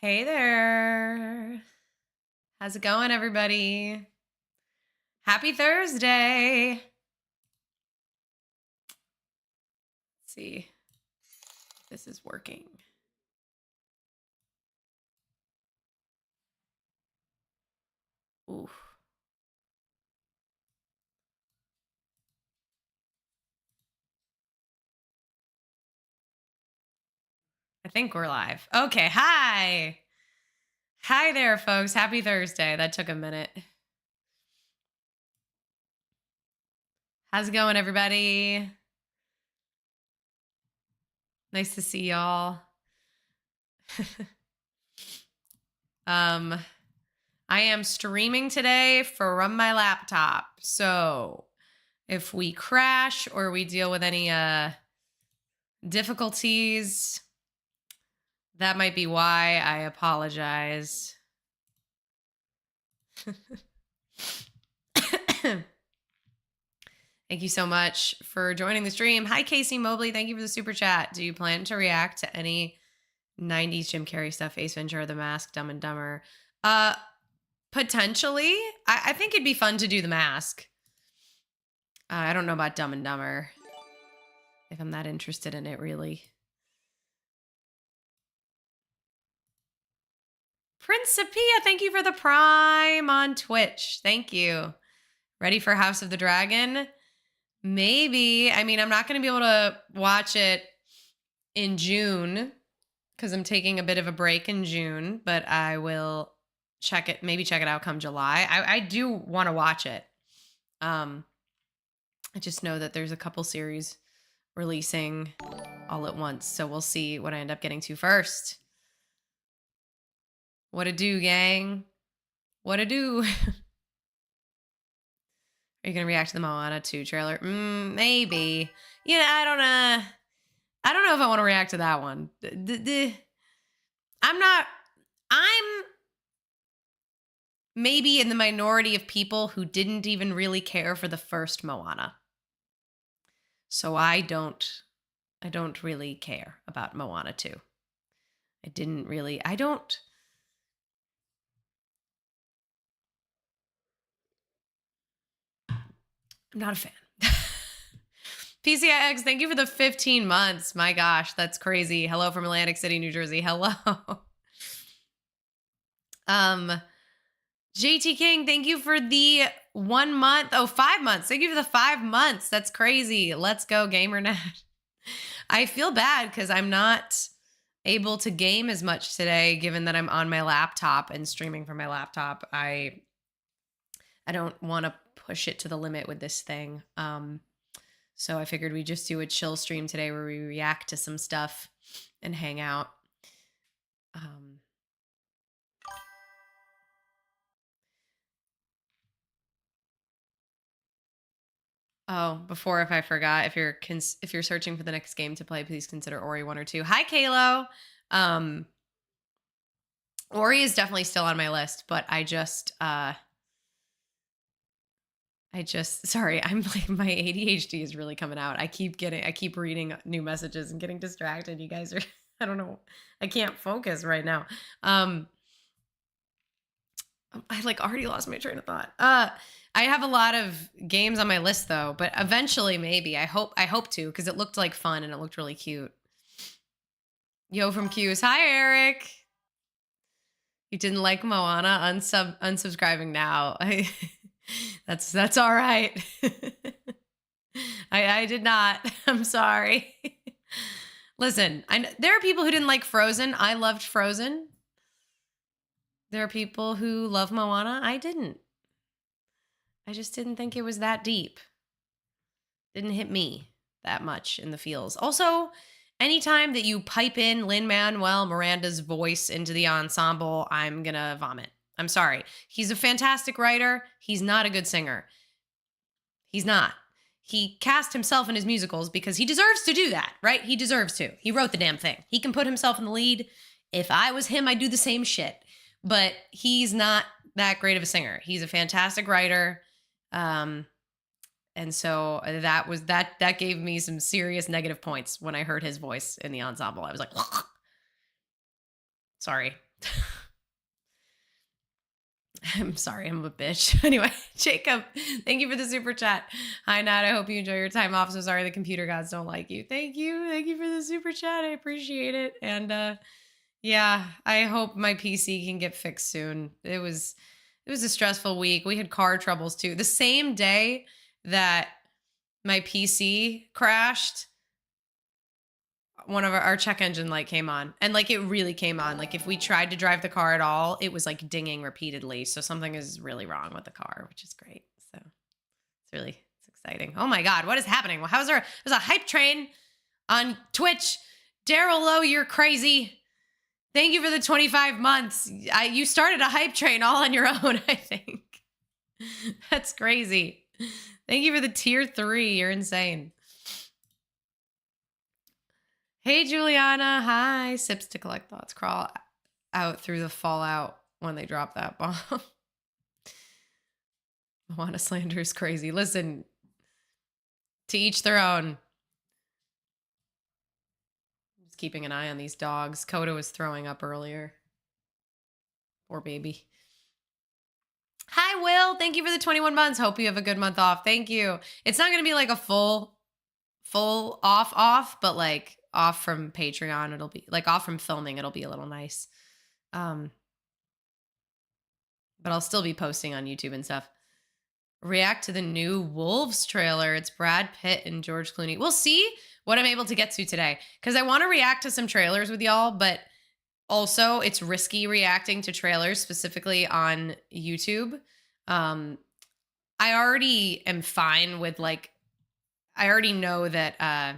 Hey there. How's it going, everybody? Happy Thursday. Let's see if this is working. Ooh. I think we're live. Okay, hi. Hi there, folks. Happy Thursday. That took a minute. How's it going, everybody? Nice to see y'all. I am streaming today from my laptop. So if we crash or we deal with any difficulties, that might be why. I apologize. Thank you so much for joining the stream. Hi, Casey Mobley. Thank you for the super chat. Do you plan to react to any 90s Jim Carrey stuff, Ace Ventura, The Mask, Dumb and Dumber? Potentially. I think it'd be fun to do The Mask. I don't know about Dumb and Dumber, if I'm that interested in it, really. Principia, thank you for the Prime on Twitch. Thank you. Ready for House of the Dragon? Maybe. I mean, I'm not going to be able to watch it in June because I'm taking a bit of a break in June, but I will maybe check it out come July. I do want to watch it. I just know that there's a couple series releasing all at once, so we'll see what I end up getting to first. What a do, gang? What a do? Are you gonna react to the Moana 2 trailer? Maybe. Yeah, I don't know if I want to react to that one. I'm maybe in the minority of people who didn't even really care for the first Moana. So I don't really care about Moana 2. I'm not a fan. PCIX, thank you for the 15 months. My gosh, that's crazy. Hello from Atlantic City, New Jersey. Hello. JT King, thank you for the 1 month. Oh, 5 months. Thank you for the 5 months. That's crazy. Let's go, GamerNet. I feel bad because I'm not able to game as much today, given that I'm on my laptop and streaming from my laptop. I don't want to push it to the limit with this thing. So I figured we'd just do a chill stream today where we react to some stuff and hang out. Oh, before if I forgot, if you're searching for the next game to play, please consider Ori 1 or 2. Hi, Kalo. Ori is definitely still on my list, but sorry, I'm like, my ADHD is really coming out. I keep reading new messages and getting distracted. You guys are, I don't know. I can't focus right now. I like already lost my train of thought. I have a lot of games on my list though, but eventually maybe. I hope to, because it looked like fun and it looked really cute. Yo from Q's. Hi, Eric. You didn't like Moana? Unsubscribing now. That's all right. I did not. I'm sorry. Listen, there are people who didn't like Frozen. I loved Frozen. There are people who love Moana. I didn't. I just didn't think it was that deep. Didn't hit me that much in the feels. Also, anytime that you pipe in Lin-Manuel Miranda's voice into the ensemble, I'm gonna vomit. I'm sorry. He's a fantastic writer. He's not a good singer. He's not. He cast himself in his musicals because he deserves to do that, right? He deserves to. He wrote the damn thing. He can put himself in the lead. If I was him, I'd do the same shit. But he's not that great of a singer. He's a fantastic writer. And so that gave me some serious negative points when I heard his voice in the ensemble. I was like, sorry. I'm sorry, I'm a bitch. Anyway, Jacob, thank you for the super chat. Hi, Nat. I hope you enjoy your time off. So sorry the computer gods don't like you. Thank you. Thank you for the super chat. I appreciate it. And yeah, I hope my PC can get fixed soon. It was a stressful week. We had car troubles too. The same day that my PC crashed, one of our check engine light came on, and like it really came on. Like if we tried to drive the car at all, it was like dinging repeatedly. So something is really wrong with the car, which is great. So it's exciting. Oh my God, what is happening? Well, there's a hype train on Twitch. Daryl Lowe, you're crazy. Thank you for the 25 months. You started a hype train all on your own, I think. That's crazy. Thank you for the tier 3. You're insane. Hey, Juliana. Hi. Sips to collect thoughts. Crawl out through the fallout when they drop that bomb. Moana slander is crazy. Listen, to each their own. Just keeping an eye on these dogs. Coda was throwing up earlier. Poor baby. Hi, Will. Thank you for the 21 months. Hope you have a good month off. Thank you. It's not going to be like a full off, but like off from Patreon. It'll be like off from filming. It'll be a little nice. But I'll still be posting on YouTube and stuff. React to the new Wolves trailer. It's Brad Pitt and George Clooney. We'll see what I'm able to get to today, because I want to react to some trailers with y'all, but also it's risky reacting to trailers specifically on YouTube. I already am fine with like, I already know that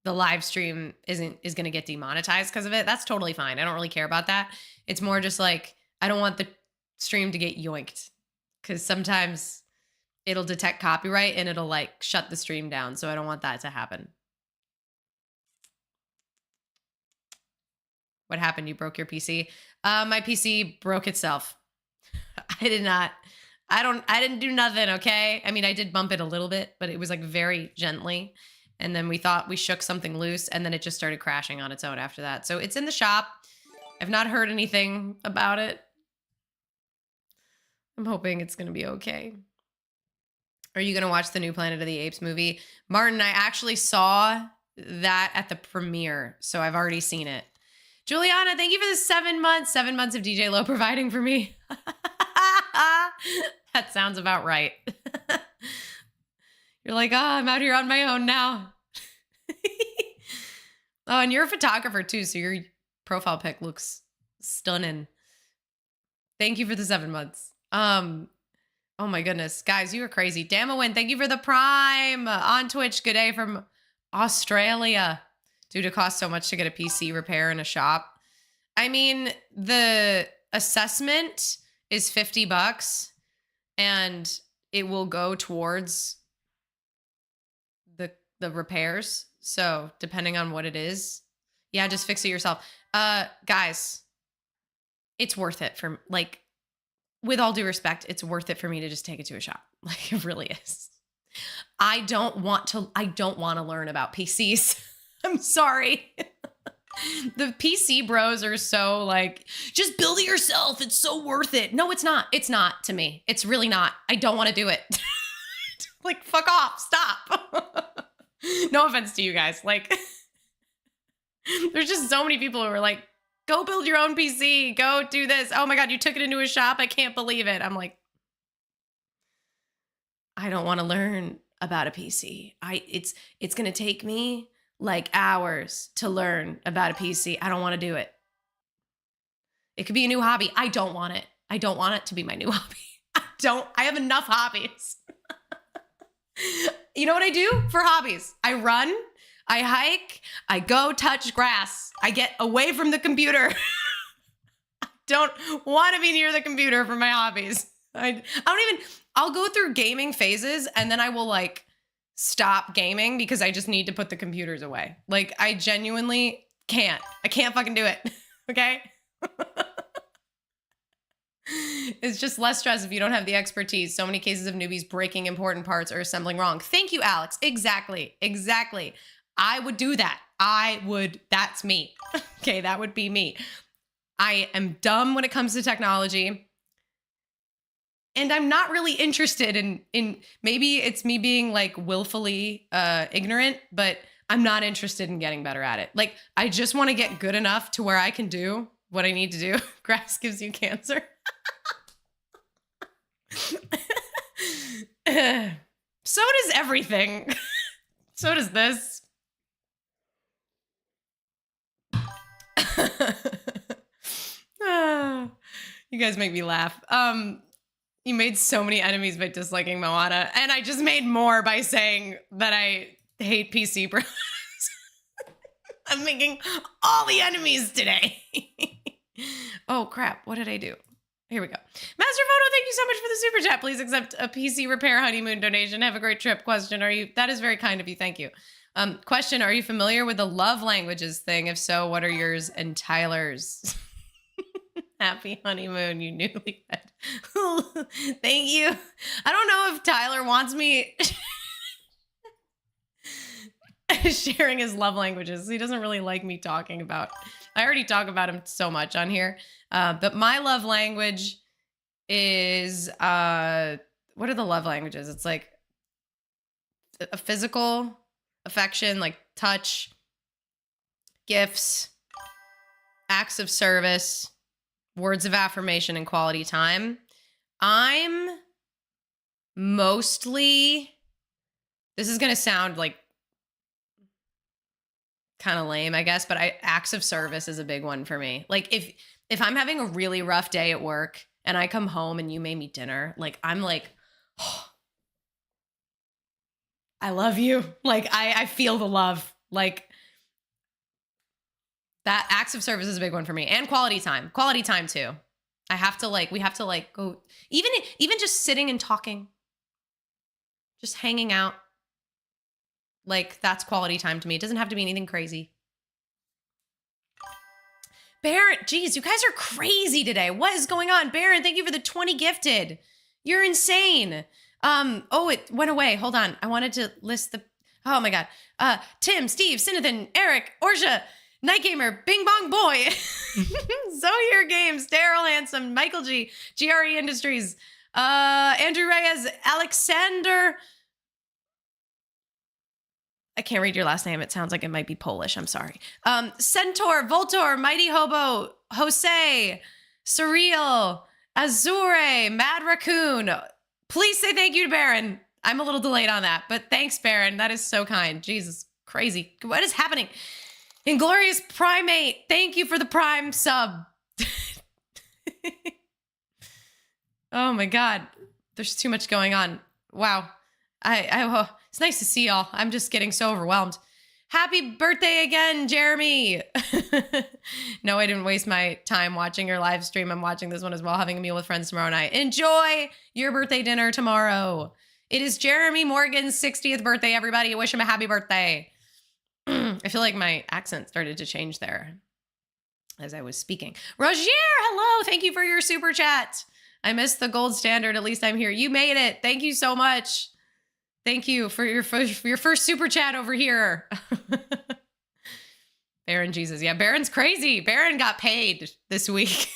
the live stream is going to get demonetized because of it. That's totally fine. I don't really care about that. It's more just like, I don't want the stream to get yoinked, because sometimes it'll detect copyright and it'll like shut the stream down. So I don't want that to happen. What happened? You broke your PC? My PC broke itself. I didn't do nothing, okay? I mean, I did bump it a little bit, but it was like very gently. And then we thought we shook something loose, and then it just started crashing on its own after that. So it's in the shop. I've not heard anything about it. I'm hoping it's going to be okay. Are you going to watch the new Planet of the Apes movie? Martin, I actually saw that at the premiere, so I've already seen it. Juliana, thank you for the 7 months. 7 months of DJ Low providing for me. That sounds about right. You're like, oh, I'm out here on my own now. Oh, and you're a photographer too, so your profile pic looks stunning. Thank you for the 7 months. Oh my goodness. Guys, you are crazy. Damawin, thank you for the Prime on Twitch. Good day from Australia. Due to cost so much to get a PC repair in a shop. I mean, the assessment is $50 and it will go towards the repairs. So depending on what it is, yeah, just fix it yourself. Guys, it's worth it for, like, with all due respect, it's worth it for me to just take it to a shop. Like, it really is. I don't want to learn about PCs. I'm sorry. The PC bros are so like, just build it yourself. It's so worth it. No, it's not. It's not to me. It's really not. I don't want to do it. Like, fuck off. Stop. No offense to you guys. Like, there's just so many people who are like, go build your own PC. Go do this. Oh my God, you took it into a shop. I can't believe it. I'm like, I don't want to learn about a PC. It's going to take me like hours to learn about a PC. I don't want to do it. It could be a new hobby. I don't want it. I don't want it to be my new hobby. I have enough hobbies. You know what I do for hobbies? I run, I hike, I go touch grass. I get away from the computer. I don't want to be near the computer for my hobbies. I'll go through gaming phases and then I will like stop gaming because I just need to put the computers away. Like, I genuinely can't. I can't fucking do it. Okay? It's just less stress if you don't have the expertise. So many cases of newbies breaking important parts or assembling wrong. Thank you, Alex. Exactly. I would do that. That's me. Okay, that would be me. I am dumb when it comes to technology. And I'm not really interested in maybe it's me being like willfully ignorant, but I'm not interested in getting better at it. Like, I just want to get good enough to where I can do what I need to do. Grass gives you cancer. So does everything. So does this. You guys make me laugh. You made so many enemies by disliking Moana, and I just made more by saying that I hate PC bros. I'm making all the enemies today. Oh, crap. What did I do? Here we go. Master Photo, thank you so much for the super chat. Please accept a PC repair honeymoon donation. Have a great trip. Question, that is very kind of you. Thank you. Question, are you familiar with the love languages thing? If so, what are yours and Tyler's? Happy honeymoon, you newlywed. Thank you. I don't know if Tyler wants me sharing his love languages. He doesn't really like me talking about. I already talk about him so much on here. But my love language is what are the love languages? It's like a physical affection, like touch, gifts, acts of service, words of affirmation, and quality time. I'm mostly, this is going to sound like kind of lame, I guess, but acts of service is a big one for me. Like if I'm having a really rough day at work and I come home and you made me dinner, like I'm like, oh, I love you. Like I feel the love. Like that acts of service is a big one for me. And quality time too. I have to we have to go, even just sitting and talking, just hanging out. Like that's quality time to me. It doesn't have to be anything crazy. Baron, geez, you guys are crazy today. What is going on? Baron, thank you for the 20 gifted. You're insane. Oh, it went away. Hold on. I wanted to list the, oh my God. Tim, Steve, Sinathan, Eric, Orja, Night Gamer, Bing Bong Boy, Zoe Games, Daryl Handsome, Michael G, GRE Industries, Andrew Reyes, Alexander. I can't read your last name. It sounds like it might be Polish. I'm sorry. Centaur, Voltor, Mighty Hobo, Jose, Surreal, Azure, Mad Raccoon. Please say thank you to Baron. I'm a little delayed on that, but thanks, Baron. That is so kind. Jesus, crazy. What is happening? Inglorious Primate, thank you for the Prime sub. Oh my God. There's too much going on. Wow. It's nice to see y'all. I'm just getting so overwhelmed. Happy birthday again, Jeremy. No, I didn't waste my time watching your live stream. I'm watching this one as well, having a meal with friends tomorrow night. Enjoy your birthday dinner tomorrow. It is Jeremy Morgan's 60th birthday, everybody. Wish him a happy birthday. I feel like my accent started to change there as I was speaking. Roger, hello. Thank you for your super chat. I missed the gold standard. At least I'm here. You made it. Thank you so much. Thank you for your first super chat over here. Baron Jesus. Yeah, Baron's crazy. Baron got paid this week.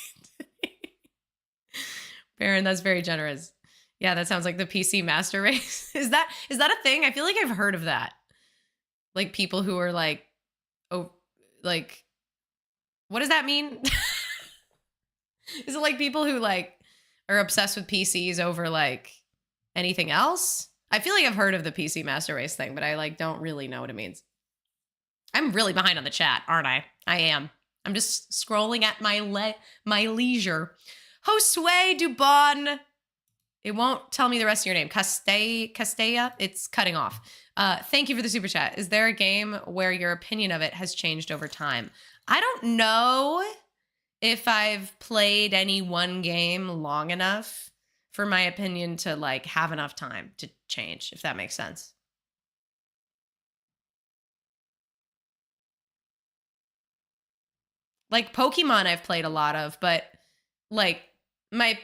Baron, that's very generous. Yeah, that sounds like the PC master race. Is that a thing? I feel like I've heard of that. Like people who are like, oh, like, what does that mean? Is it like people who like are obsessed with PCs over like anything else? I feel like I've heard of the PC master race thing, but I like don't really know what it means. I'm really behind on the chat, aren't I? I am. I'm just scrolling at my leisure. Josue Dubon. It won't tell me the rest of your name. Castella? It's cutting off. Thank you for the super chat. Is there a game where your opinion of it has changed over time? I don't know if I've played any one game long enough for my opinion to like have enough time to change, if that makes sense. Like Pokemon I've played a lot of, but like my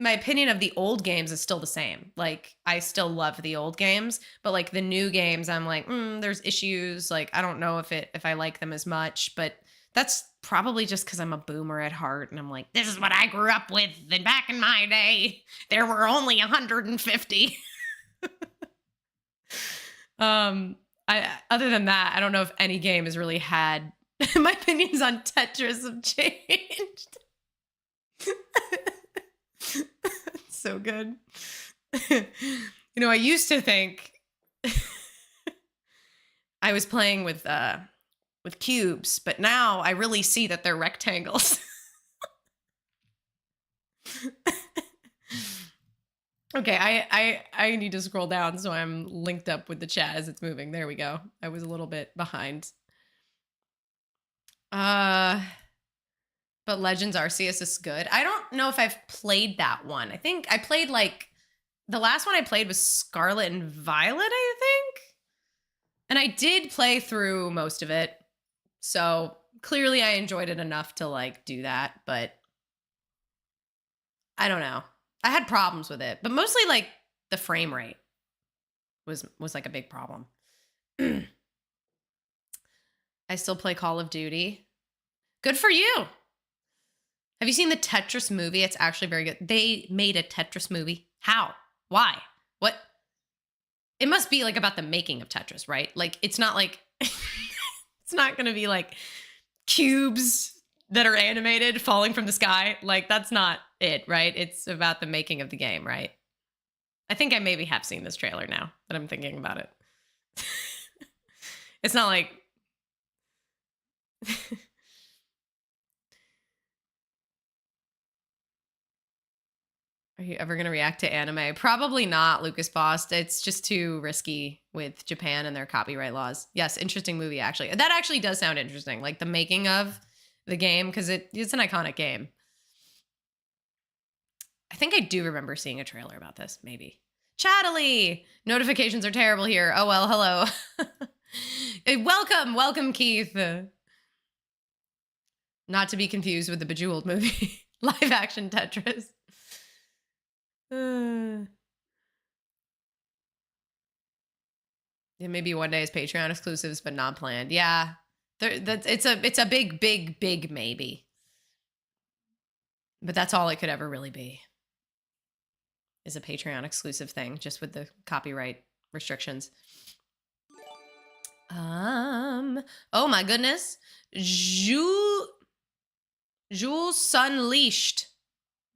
opinion of the old games is still the same. Like I still love the old games, but like the new games I'm like, there's issues. Like I don't know if I like them as much, but That's probably just because I'm a boomer at heart and I'm like, this is what I grew up with. And back in my day, there were only 150. Other than that, I don't know if any game has really had my opinions on Tetris have changed. So good. I used to think I was playing with cubes, but now I really see that they're rectangles. Okay, I need to scroll down so I'm linked up with the chat as it's moving. There we go. I was a little bit behind. But Legends Arceus is good. I don't know if I've played that one. I think I played the last one I played was Scarlet and Violet, I think. And I did play through most of it. So clearly I enjoyed it enough to do that, but I don't know. I had problems with it, but mostly the frame rate was a big problem. I still play Call of Duty. Good for you. Have you seen the Tetris movie? It's actually very good. They made a Tetris movie. How? Why? What? It must be about the making of Tetris, right? It's not it's not going to be cubes that are animated falling from the sky. That's not it, right? It's about the making of the game, right? I think I maybe have seen this trailer now that I'm thinking about it. It's not Are you ever going to react to anime? Probably not, Lucas Bost. It's just too risky with Japan and their copyright laws. Yes, interesting movie, actually. That actually does sound interesting, the making of the game, because it's an iconic game. I think I do remember seeing a trailer about this, maybe. Chatty! Notifications are terrible here. Oh, well, hello. Welcome, Keith. Not to be confused with the Bejeweled movie. Live action Tetris. Yeah, maybe one day is Patreon exclusives, but not planned. Yeah, it's a big maybe. But that's all it could ever really be. Is a Patreon exclusive thing, just with the copyright restrictions. Oh my goodness, Jules Unleashed.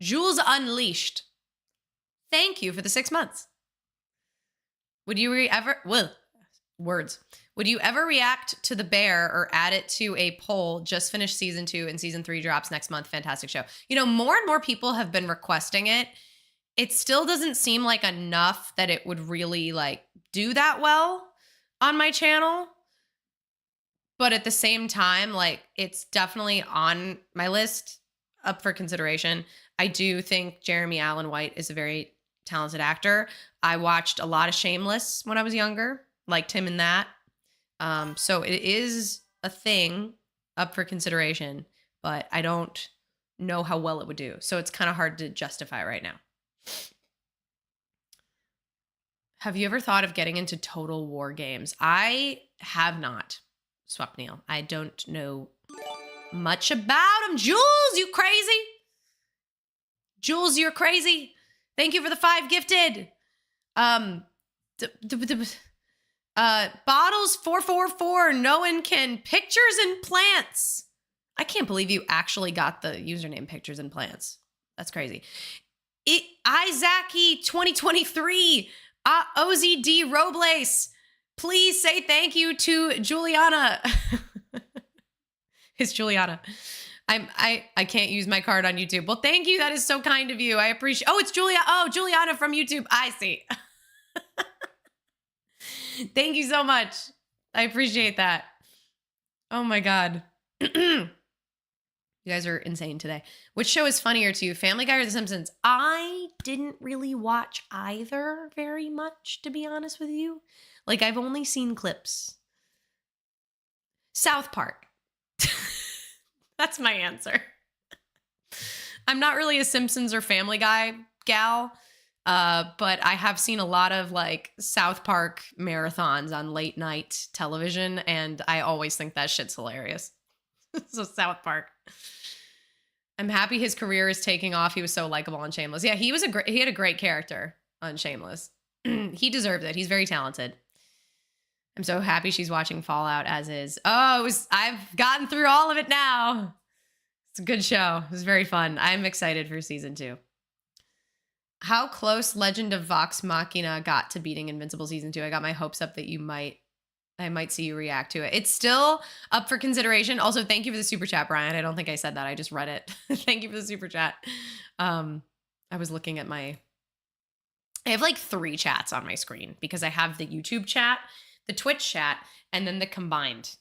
Jules Unleashed. Thank you for the 6 months. Would you ever react to The Bear or add it to a poll? Just finished season 2 and season 3 drops next month. Fantastic show. More and more people have been requesting it. It still doesn't seem like enough that it would really do that well on my channel. But at the same time, it's definitely on my list, up for consideration. I do think Jeremy Allen White is a very talented actor. I watched a lot of Shameless when I was younger, liked him in that. So it is a thing up for consideration, but I don't know how well it would do. So it's kind of hard to justify right now. Have you ever thought of getting into Total War games? I have not, Swapnil. I don't know much about them. Jules, you crazy? Jules, you're crazy. Thank you for the 5 gifted. Bottles 444. No one can. Pictures and plants. I can't believe you actually got the username Pictures and Plants. That's crazy. Izaki 2023. OZD Robles. Please say thank you to Juliana. It's Juliana. I can't use my card on YouTube. Well, thank you. That is so kind of you. I appreciate. Oh, it's Julia. Oh, Juliana from YouTube. I see. Thank you so much. I appreciate that. Oh my God. You guys are insane today. Which show is funnier to you, Family Guy or The Simpsons? I didn't really watch either very much, to be honest with you. I've only seen clips. South Park. That's my answer. I'm not really a Simpsons or Family Guy gal, but I have seen a lot of South Park marathons on late night television, and I always think that shit's hilarious. So South Park. I'm happy his career is taking off. He was so likable on Shameless. Yeah, he had a great character on Shameless. He deserved it. He's very talented. I'm so happy she's watching Fallout as is. Oh, I've gotten through all of it now. It's a good show. It was very fun. I'm excited for season 2. How close Legend of Vox Machina got to beating Invincible season 2? I got my hopes up that I might see you react to it. It's still up for consideration. Also, thank you for the super chat, Brian. I don't think I said that. I just read it. Thank you for the super chat. I was looking at I have like 3 chats on my screen because I have the YouTube chat, the Twitch chat, and then the combined.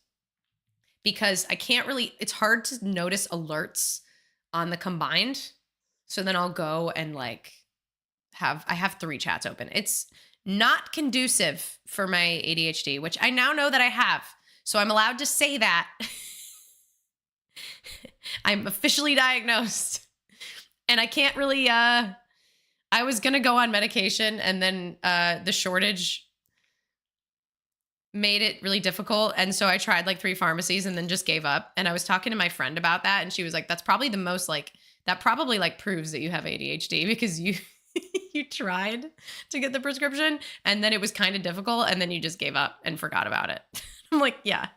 Because it's hard to notice alerts on the combined. So then I'll go and I have 3 chats open. It's not conducive for my ADHD, which I now know that I have. So I'm allowed to say that. I'm officially diagnosed. And I can't really, I was going to go on medication and then the shortage made it really difficult. And so I tried like 3 pharmacies and then just gave up. And I was talking to my friend about that. And she was like, that's probably the most that probably proves that you have ADHD because you tried to get the prescription and then it was kind of difficult and then you just gave up and forgot about it. I'm like, yeah.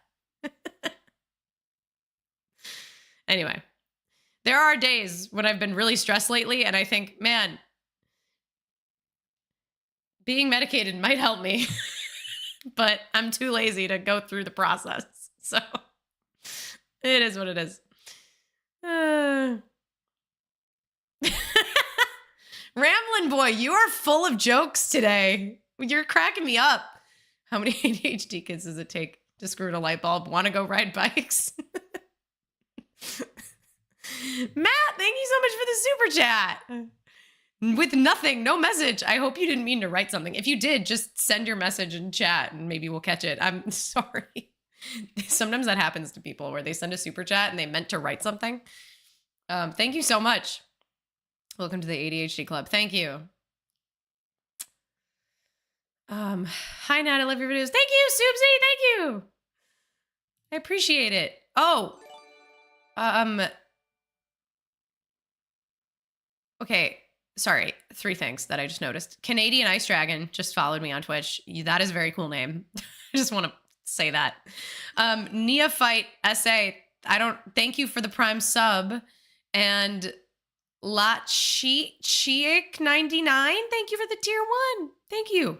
Anyway, there are days when I've been really stressed lately and I think, man, being medicated might help me, but I'm too lazy to go through the process. So it is what it is. Ramblin' boy, you are full of jokes today. You're cracking me up. How many ADHD kids does it take to screw in a light bulb? Want to go ride bikes? Matt, thank you so much for the super chat. With nothing, no message. I hope you didn't mean to write something. If you did, just send your message in chat and maybe we'll catch it. I'm sorry. Sometimes that happens to people where they send a super chat and they meant to write something. Thank you so much. Welcome to the ADHD club. Thank you. Hi, Nat. I love your videos. Thank you, Soupsy. Thank you. I appreciate it. Oh, okay. Sorry. 3 things that I just noticed. Canadian Ice Dragon just followed me on Twitch. That is a very cool name. I just want to say that. Neophyte SA. Thank you for the Prime sub. And Chiik 99, thank you for the tier 1. Thank you.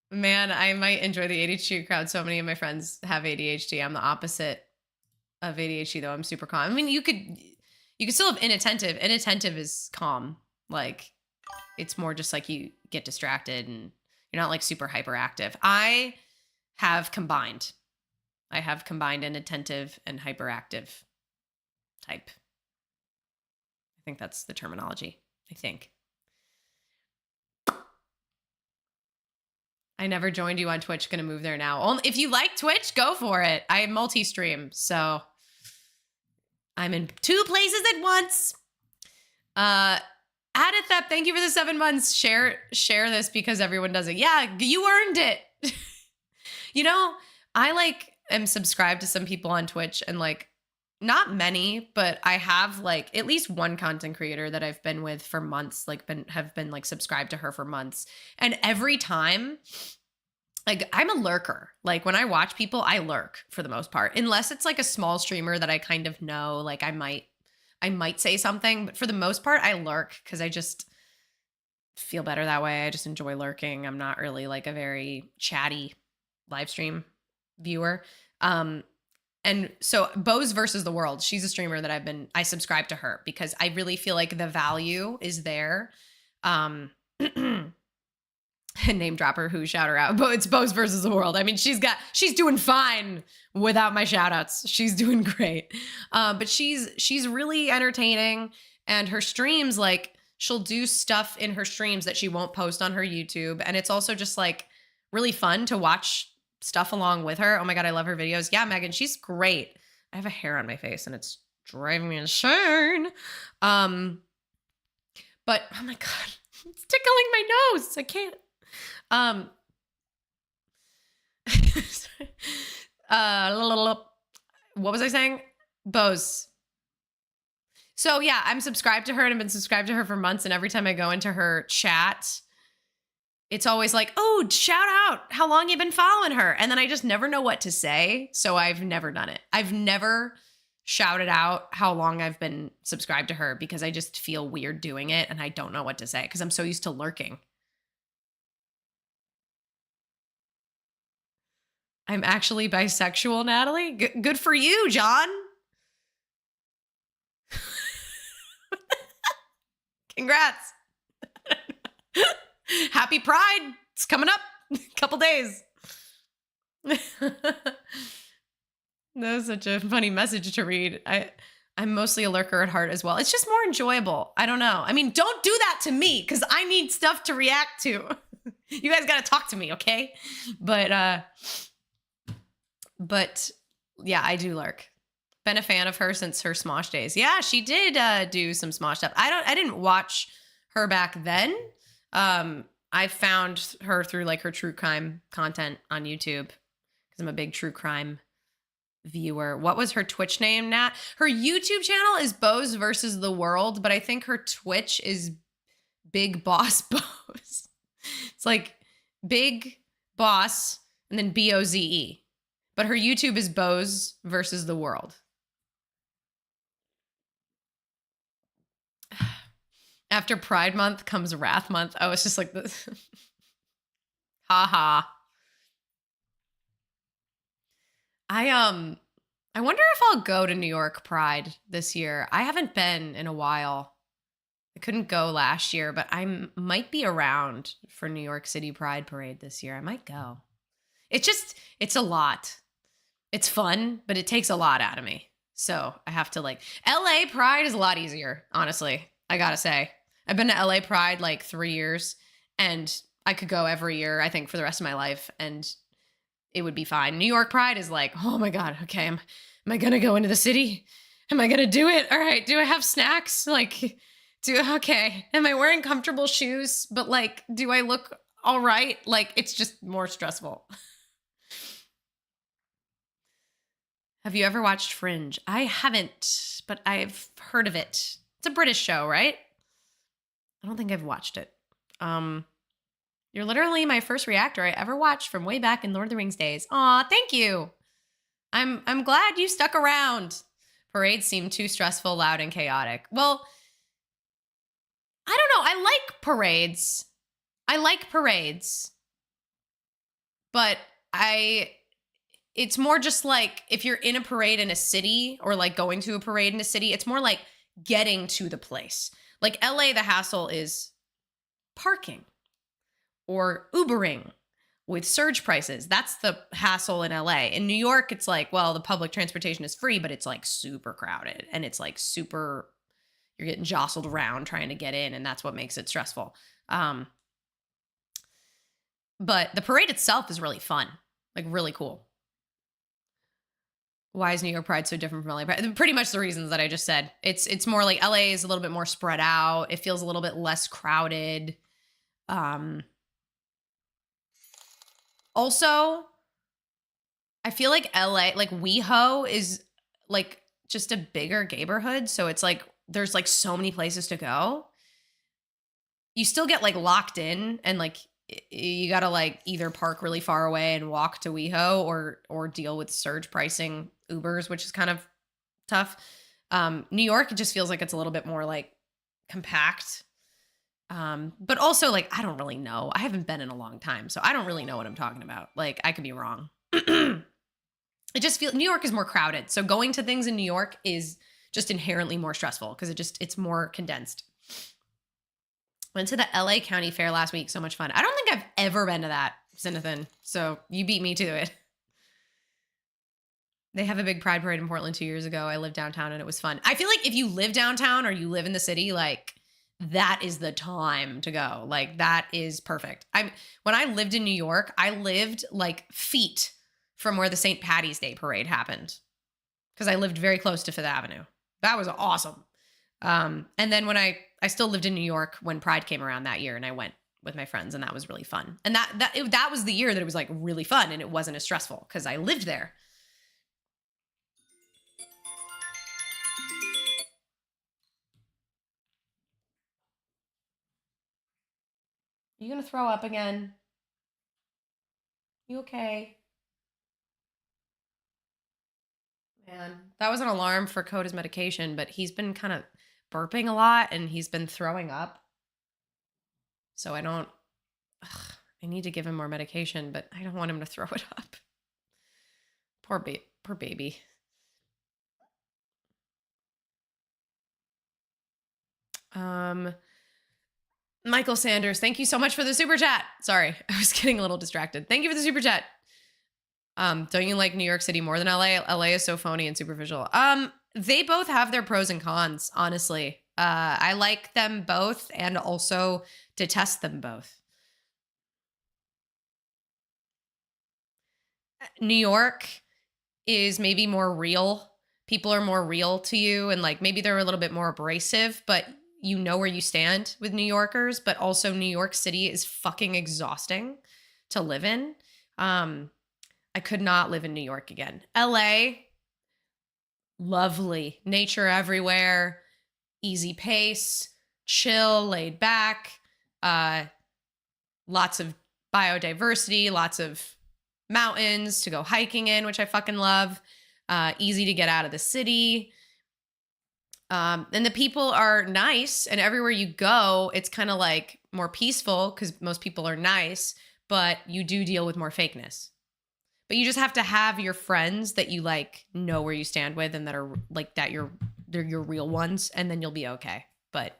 Man, I might enjoy the ADHD crowd. So many of my friends have ADHD. I'm the opposite of ADHD though. I'm super calm. I mean, you could still have inattentive. Inattentive is calm. It's more just you get distracted and you're not super hyperactive. I have combined inattentive and hyperactive type. I think that's the terminology. I think. I never joined you on Twitch. Gonna move there now. Only if you like Twitch, go for it. I multi-stream, so I'm in 2 places at once. Adithep, thank you for the 7 months. Share this because everyone does it. Yeah, you earned it. I am subscribed to some people on Twitch and not many, but I have at least one content creator that I've been with for months, have been subscribed to her for months. And every time, I'm a lurker. When I watch people, I lurk for the most part, unless it's a small streamer that I kind of know, I might say something, but for the most part, I lurk because I just feel better that way. I just enjoy lurking. I'm not really a very chatty live stream viewer. And so Bose versus the World, she's a streamer that I subscribe to her because I really feel the value is there. Name dropper, who shout her out, but it's Bose versus the World. I mean, she's doing fine without my shout outs. She's doing great. But she's really entertaining, and her streams, she'll do stuff in her streams that she won't post on her YouTube. And it's also just really fun to watch stuff along with her. Oh my God, I love her videos. Yeah, Megan, she's great. I have a hair on my face and it's driving me insane. But oh my God, it's tickling my nose. I can't. What was I saying? Bose. So yeah, I'm subscribed to her and I've been subscribed to her for months. And every time I go into her chat, it's always like, oh, shout out how long you've been following her. And then I just never know what to say. So I've never done it. I've never shouted out how long I've been subscribed to her because I just feel weird doing it. And I don't know what to say because I'm so used to lurking. I'm actually bisexual, Natalie. Good for you, John. Congrats. Happy Pride. It's coming up in a couple days. That was such a funny message to read. I'm mostly a lurker at heart as well. It's just more enjoyable. I don't know. I mean, don't do that to me because I need stuff to react to. You guys got to talk to me, okay? But yeah, I do lurk. Been a fan of her since her Smosh days. Yeah, she did do some Smosh stuff. I didn't watch her back then. I found her through like her true crime content on YouTube because I'm a big true crime viewer. What was her Twitch name, Nat? Her YouTube channel is Bose versus the World, but I think her Twitch is Big Boss Bose. It's like Big Boss and then BOZE. But her YouTube is Bose versus the World. After Pride Month comes Wrath Month. Oh, it's just like this. Ha ha. I wonder if I'll go to New York Pride this year. I haven't been in a while. I couldn't go last year, but I might be around for New York City Pride Parade this year. I might go. It's a lot. It's fun, but it takes a lot out of me. So I have to like, LA Pride is a lot easier, honestly. I gotta say. I've been to LA Pride like 3 years and I could go every year, I think, for the rest of my life and it would be fine. New York Pride is like, oh my God, okay, am I gonna go into the city? Am I gonna do it? All right, do I have snacks? Like, okay, am I wearing comfortable shoes? But like, do I look all right? Like, it's just more stressful. Have you ever watched Fringe? I haven't, but I've heard of it. It's a British show, right? I don't think I've watched it. You're literally my first reactor I ever watched from way back in Lord of the Rings days. Aw, thank you. I'm glad you stuck around. Parades seem too stressful, loud, and chaotic. Well, I don't know. I like parades. But it's more just like if you're in a parade in a city or like going to a parade in a city, it's more like getting to the place. Like LA, the hassle is parking or Ubering with surge prices. That's the hassle in LA. In New York, it's like, well, the public transportation is free, but it's like super crowded and it's like super, you're getting jostled around trying to get in and that's what makes it stressful. But the parade itself is really fun, like really cool. Why is New York Pride so different from LA Pride? Pretty much the reasons that I just said. It's more like LA is a little bit more spread out. It feels a little bit less crowded. Also, I feel like LA, like WeHo is like just a bigger neighborhood. So it's like, there's like so many places to go. You still get like locked in and like, you got to like either park really far away and walk to WeHo or deal with surge pricing Ubers, which is kind of tough. New York, it just feels like it's a little bit more like compact. But also like, I don't really know. I haven't been in a long time, so I don't really know what I'm talking about. Like I could be wrong. It just feels New York is more crowded. So going to things in New York is just inherently more stressful because it's more condensed. Went to the LA County Fair last week. So much fun. I don't think I've ever been to that, Cinethan. So you beat me to it. They have a big Pride Parade in Portland 2 years ago. I lived downtown and it was fun. I feel like if you live downtown or you live in the city, like that is the time to go. Like that is perfect. When I lived in New York, I lived like feet from where the St. Patty's Day Parade happened because I lived very close to Fifth Avenue. That was awesome. And then when I still lived in New York when Pride came around that year and I went with my friends, and that was really fun. And that was the year that it was like really fun, and it wasn't as stressful because I lived there. You gonna throw up again? You okay? Man, that was an alarm for Coda's medication, but he's been kind of burping a lot and he's been throwing up. So I need to give him more medication, but I don't want him to throw it up. Poor baby. Michael Sanders, thank you so much for the super chat. Sorry, I was getting a little distracted. Thank you for the super chat. Don't you like New York City more than LA? LA is so phony and superficial. They both have their pros and cons, honestly. I like them both and also detest them both. New York is maybe more real. People are more real to you, and like maybe they're a little bit more abrasive, but you know where you stand with New Yorkers. But also New York City is fucking exhausting to live in. I could not live in New York again. LA, lovely. Nature everywhere, easy pace, chill, laid back, lots of biodiversity, lots of mountains to go hiking in, which I fucking love. Easy to get out of the city. And the people are nice, and everywhere you go, it's kind of like more peaceful because most people are nice, but you do deal with more fakeness. But you just have to have your friends that you like know where you stand with and that are like that they're your real ones, and then you'll be okay. But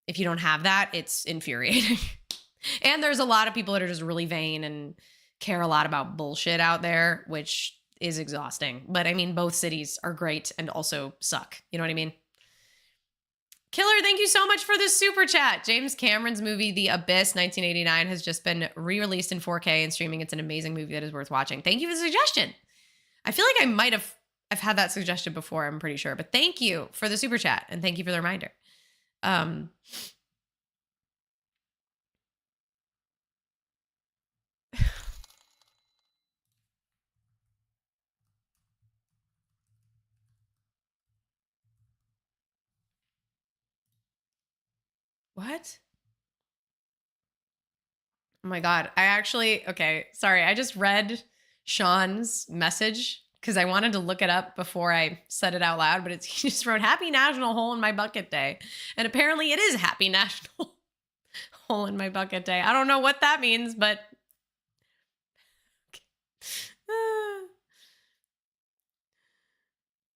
if you don't have that, it's infuriating. And there's a lot of people that are just really vain and care a lot about bullshit out there, which is exhausting. But I mean, both cities are great and also suck. You know what I mean? Killer, thank you so much for the super chat. James Cameron's movie, The Abyss, 1989, has just been re-released in 4K and streaming. It's an amazing movie that is worth watching. Thank you for the suggestion. I feel like I might have I've had that suggestion before, I'm pretty sure. But thank you for the super chat, and thank you for the reminder. What? Oh my God. Okay, sorry. I just read Sean's message because I wanted to look it up before I said it out loud, but he just wrote Happy National Hole in My Bucket Day. And apparently it is Happy National Hole in My Bucket Day. I don't know what that means, but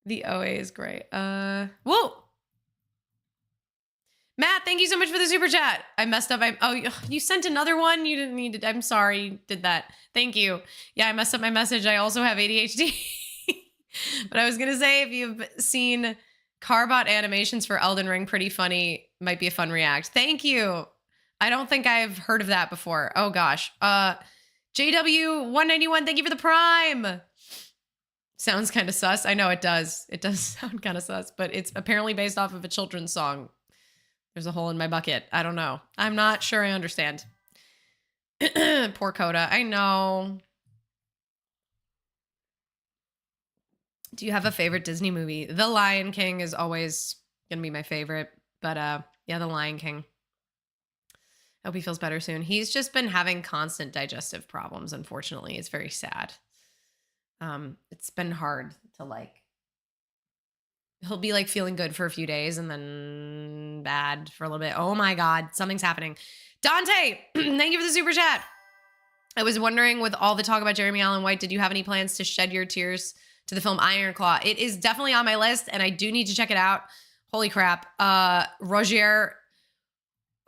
the OA is great. Whoa. Matt, thank you so much for the super chat. I messed up. You sent another one? You didn't need to. I'm sorry you did that. Thank you. Yeah, I messed up my message. I also have ADHD. But I was going to say, if you've seen Carbot animations for Elden Ring, pretty funny. Might be a fun react. Thank you. I don't think I've heard of that before. Oh, gosh. JW191, thank you for the prime. Sounds kind of sus. I know it does. It does sound kind of sus, but it's apparently based off of a children's song. There's a hole in my bucket. I don't know. I'm not sure I understand. Poor Coda. I know. Do you have a favorite Disney movie? The Lion King is always going to be my favorite. But yeah, The Lion King. I hope he feels better soon. He's just been having constant digestive problems, unfortunately. It's very sad. It's been hard to he'll be like feeling good for a few days and then bad for a little bit. Oh my God, something's happening. Dante, thank you for the super chat. I was wondering, with all the talk about Jeremy Allen White, did you have any plans to shed your tears to the film Iron Claw? It is definitely on my list, and I do need to check it out. Holy crap. Rogier.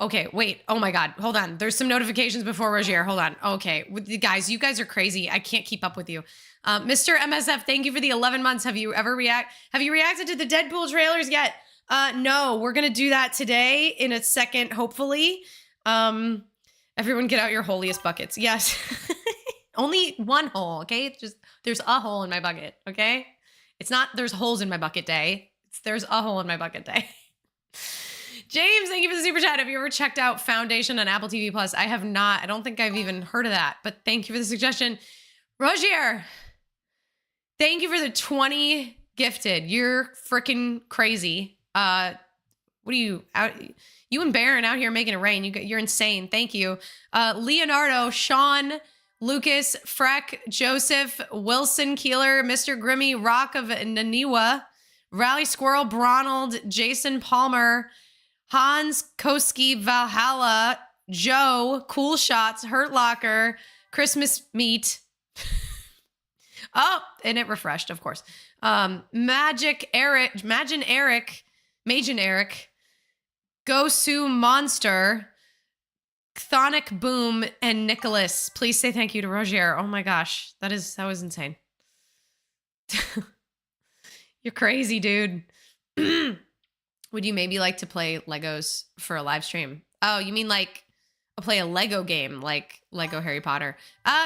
Okay, wait. Oh my God. Hold on. There's some notifications before Rogier. Hold on. Okay. Guys, you guys are crazy. I can't keep up with you. Mr. MSF, thank you for the 11 months. Have you reacted to the Deadpool trailers yet? No, we're going to do that today in a second, hopefully. Everyone get out your holiest buckets. Yes. Only one hole, okay? It's just, there's a hole in my bucket, okay? It's not, there's holes in my bucket day. There's a hole in my bucket day. James, thank you for the super chat. Have you ever checked out Foundation on Apple TV Plus? I have not. I don't think I've even heard of that, but thank you for the suggestion. Rogier, thank you for the 20 gifted. You're freaking crazy. What are you out? You and Baron out here making it rain. You're insane. Thank you. Leonardo, Sean, Lucas, Freck, Joseph, Wilson, Keeler, Mr. Grimmy, Rock of Naniwa, Rally Squirrel, Bronald, Jason Palmer, Hans, Koski, Valhalla, Joe, Cool Shots, Hurt Locker, Christmas Meat. Oh, and it refreshed, of course. Magic Eric, Magin Eric, Gosu Monster, Chthonic Boom, and Nicholas. Please say thank you to Rogier. Oh my gosh, that was insane. You're crazy, dude. Would you maybe like to play Legos for a live stream? Oh, you mean like play a Lego game like Lego Harry Potter?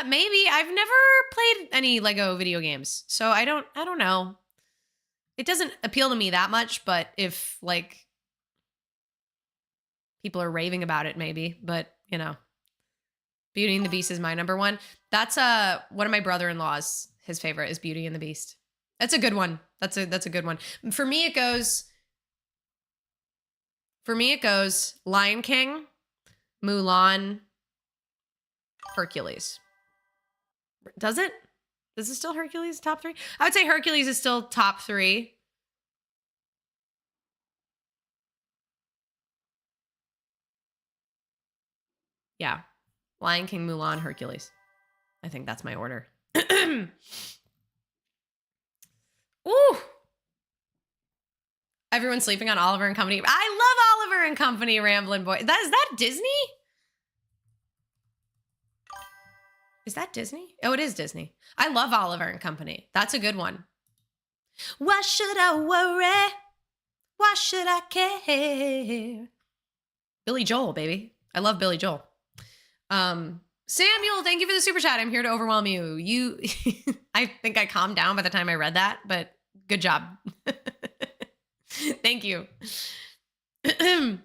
Maybe. I've never played any Lego video games, so I don't know. It doesn't appeal to me that much, but if like people are raving about it, maybe. But you know, Beauty and the Beast is my number one. That's one of my brother-in-law's. His favorite is Beauty and the Beast. That's a good one. That's a good one. For me, it goes Lion King, Mulan, Hercules. Does it? Is it still Hercules top 3? I would say Hercules is still top 3. Yeah. Lion King, Mulan, Hercules. I think that's my order. Ooh. Everyone's sleeping on Oliver and Company. I love Oliver and Company, Ramblin' Boy. Is that Disney? Is that Disney? Oh, it is Disney. I love Oliver and Company. That's a good one. Why should I worry? Why should I care? Billy Joel, baby. I love Billy Joel. Samuel, thank you for the super chat. I'm here to overwhelm you. I think I calmed down by the time I read that, but good job. Thank you. You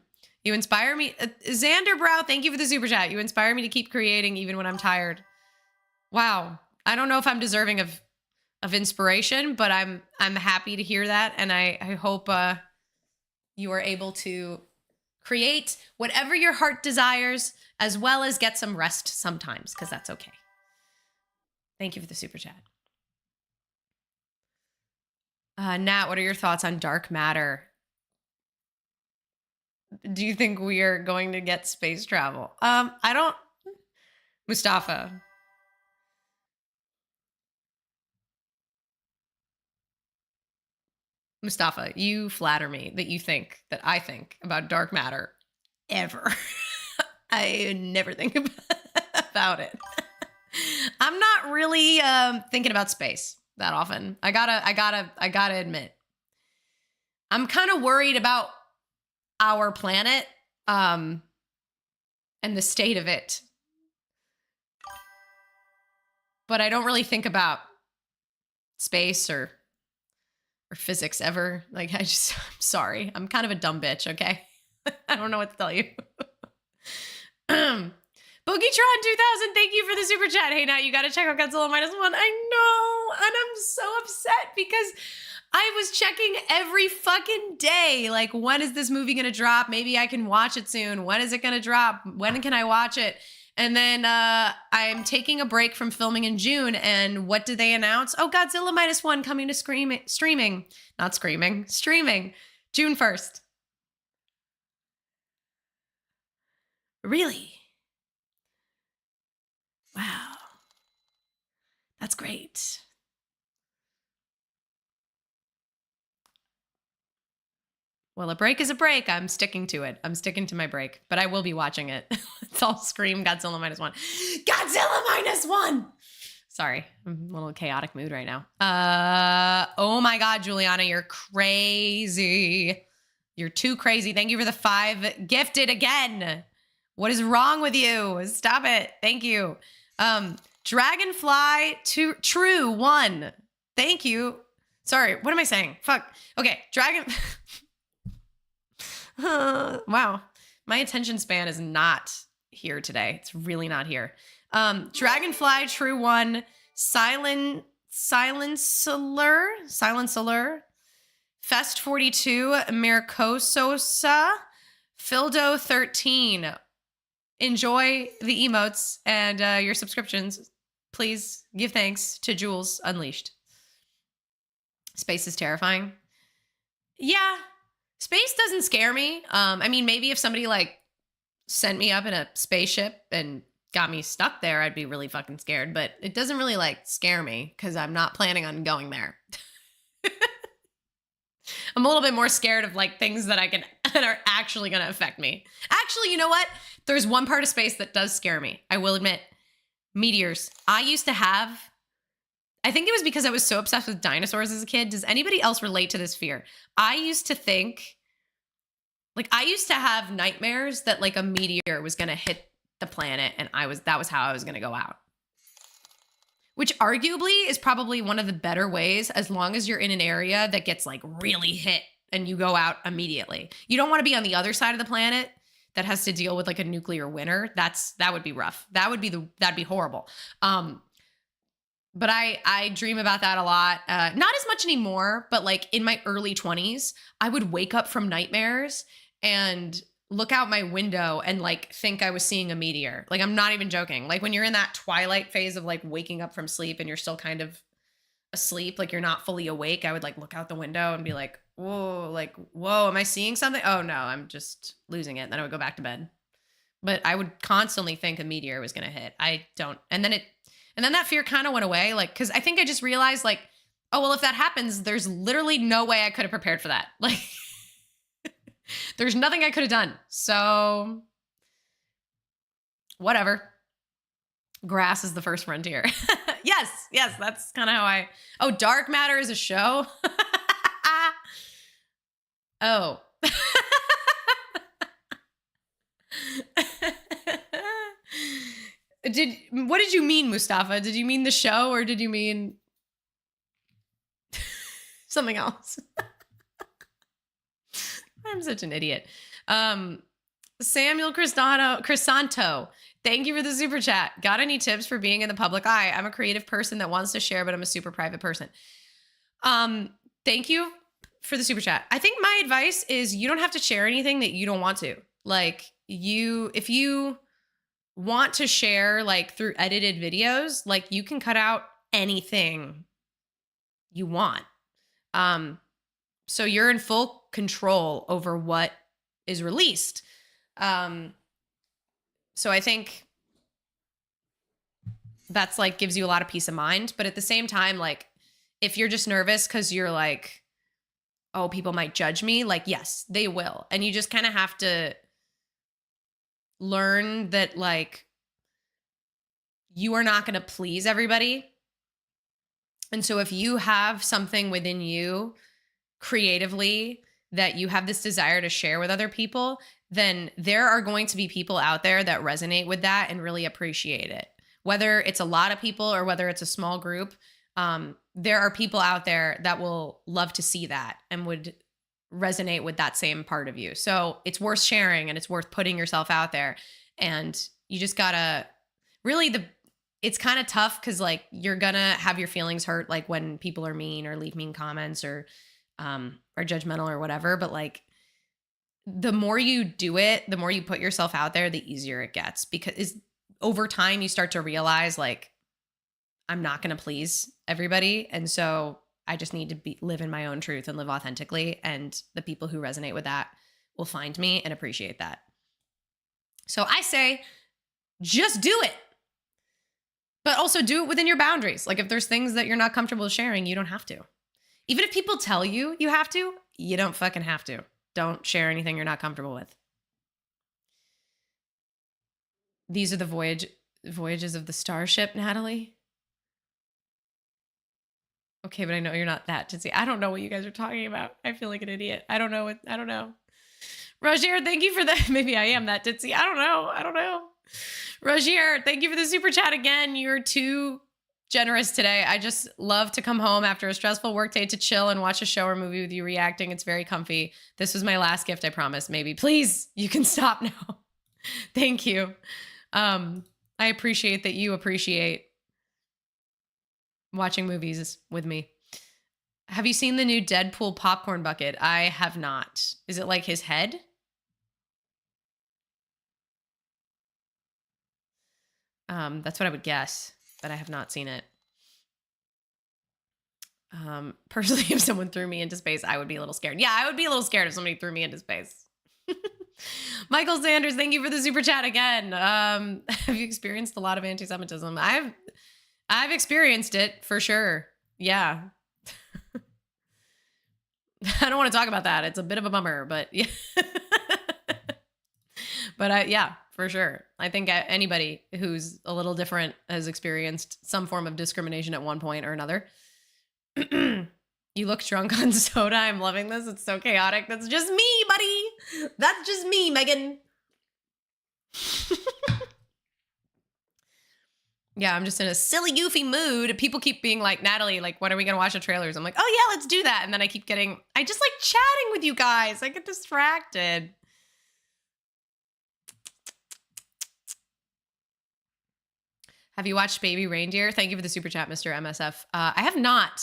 inspire me. Xander Brow, thank you for the super chat. You inspire me to keep creating even when I'm tired. Wow. I don't know if I'm deserving of inspiration, but I'm happy to hear that. And I hope you are able to create whatever your heart desires, as well as get some rest sometimes, because that's okay. Thank you for the super chat. Nat, what are your thoughts on dark matter? Do you think we are going to get space travel? I don't. Mustafa. Mustafa, you flatter me that you think that I think about dark matter ever. I never think about it. I'm not really thinking about space that often. I gotta admit. I'm kind of worried about our planet and the state of it. But I don't really think about space or physics ever. Like, I'm sorry. I'm kind of a dumb bitch, okay? I don't know what to tell you. Boogeytron 2000, thank you for the super chat. Hey, Nat, you got to check out Godzilla -1. I know, and I'm so upset because I was checking every fucking day. Like, when is this movie going to drop? Maybe I can watch it soon. When is it going to drop? When can I watch it? And then I'm taking a break from filming in June. And what did they announce? Oh, Godzilla -1 coming to streaming. Not screaming, streaming. June 1st. Really? Wow. That's great. Well, a break is a break. I'm sticking to it. I'm sticking to my break, but I will be watching it. Let's all scream Godzilla -1. Godzilla -1! Sorry, I'm in a little chaotic mood right now. Oh my God, Juliana, you're crazy. You're too crazy. Thank you for the 5 gifted again. What is wrong with you? Stop it. Thank you. Dragonfly True 1. Thank you. Sorry, what am I saying? Fuck. Okay, Wow. My attention span is not here today. It's really not here. Dragonfly, True One, Silencer, Fest 42, Mircososa, Fildo 13. Enjoy the emotes and your subscriptions. Please give thanks to Jules Unleashed. Space is terrifying. Yeah, space doesn't scare me. I mean, maybe if somebody like sent me up in a spaceship and got me stuck there, I'd be really fucking scared. But it doesn't really like scare me because I'm not planning on going there. I'm a little bit more scared of like things that that are actually going to affect me. Actually, you know what? There's one part of space that does scare me. I will admit, meteors. I used to have, I think it was because I was so obsessed with dinosaurs as a kid. Does anybody else relate to this fear? I used to think, like I used to have nightmares that like a meteor was going to hit the planet and that was how I was going to go out. Which arguably is probably one of the better ways as long as you're in an area that gets like really hit and you go out immediately. You don't want to be on the other side of the planet that has to deal with like a nuclear winter. That would be rough. That'd be horrible. But I dream about that a lot. Not as much anymore, but like in my early 20s, I would wake up from nightmares and look out my window and like think I was seeing a meteor. Like I'm not even joking. Like when you're in that twilight phase of like waking up from sleep and you're still kind of asleep, like you're not fully awake, I would like look out the window and be like, whoa, am I seeing something? Oh no, I'm just losing it. And then I would go back to bed. But I would constantly think a meteor was going to hit. And then that fear kind of went away. Like, cause I think I just realized like, oh, well, if that happens, there's literally no way I could have prepared for that. Like, there's nothing I could have done. So whatever. Grass is the first frontier. Yes, that's kind of how Dark Matter is a show. Oh. What did you mean, Mustafa? Did you mean the show or did you mean something else? I'm such an idiot. Samuel Crisanto, thank you for the super chat. Got any tips for being in the public eye? I'm a creative person that wants to share, but I'm a super private person. Thank you for the super chat. I think my advice is you don't have to share anything that you don't want to. Like if you want to share like through edited videos, like you can cut out anything you want. So you're in full control over what is released. So I think that's like gives you a lot of peace of mind. But at the same time, like if you're just nervous because you're like, oh, people might judge me, like, yes, they will. And you just kind of have to learn that like you are not going to please everybody. And so if you have something within you creatively that you have this desire to share with other people, then there are going to be people out there that resonate with that and really appreciate it. Whether it's a lot of people or whether it's a small group, there are people out there that will love to see that and would resonate with that same part of you. So it's worth sharing and it's worth putting yourself out there. And you just gotta really it's kind of tough because like you're gonna have your feelings hurt like when people are mean or leave mean comments or judgmental or whatever. But like the more you do it, the more you put yourself out there, the easier it gets, because over time you start to realize like I'm not going to please everybody. And so I just need to live in my own truth and live authentically. And the people who resonate with that will find me and appreciate that. So I say, just do it, but also do it within your boundaries. Like if there's things that you're not comfortable sharing, you don't have to. Even if people tell you you have to, you don't fucking have to. Don't share anything you're not comfortable with. These are the voyages of the starship, Natalie. Okay, but I know you're not that ditzy. I don't know what you guys are talking about. I feel like an idiot. I don't know. Roger, thank you for that. Maybe I am that ditzy. I don't know. Roger, thank you for the super chat again. You're too generous today. I just love to come home after a stressful workday to chill and watch a show or movie with you reacting. It's very comfy. This was my last gift, I promise. Maybe. Please, you can stop now. Thank you. I appreciate that you appreciate watching movies with me. Have you seen the new Deadpool popcorn bucket? I have not. Is it like his head? That's what I would guess, but I have not seen it. Personally, if someone threw me into space, I would be a little scared. Yeah, I would be a little scared if somebody threw me into space. Michael Sanders, thank you for the super chat again. Have you experienced a lot of anti-Semitism? I've experienced it for sure. Yeah. I don't want to talk about that. It's a bit of a bummer, but yeah. But yeah, for sure. I think anybody who's a little different has experienced some form of discrimination at one point or another. You look drunk on soda. I'm loving this. It's so chaotic. That's just me, buddy. That's just me, Megan. Yeah, I'm just in a silly, goofy mood. People keep being like, Natalie, like, when are we going to watch the trailers? I'm like, oh, yeah, let's do that. And then I keep I just like chatting with you guys. I get distracted. Have you watched Baby Reindeer? Thank you for the super chat, Mr. MSF. I have not,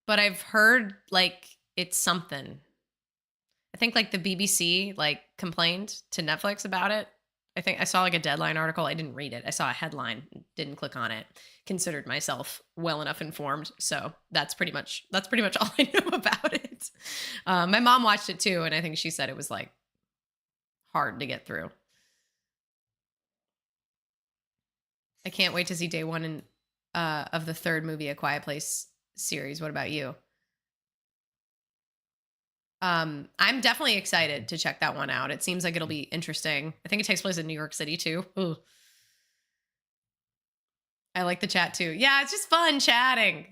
but I've heard like it's something. I think like the BBC like complained to Netflix about it. I think I saw like a Deadline article. I didn't read it. I saw a headline, didn't click on it. Considered myself well enough informed, so that's pretty much all I know about it. My mom watched it too, and I think she said it was like hard to get through. I can't wait to see day one of the third movie, A Quiet Place series. What about you? I'm definitely excited to check that one out. It seems like it'll be interesting. I think it takes place in New York City too. Ooh. I like the chat too. Yeah, it's just fun chatting.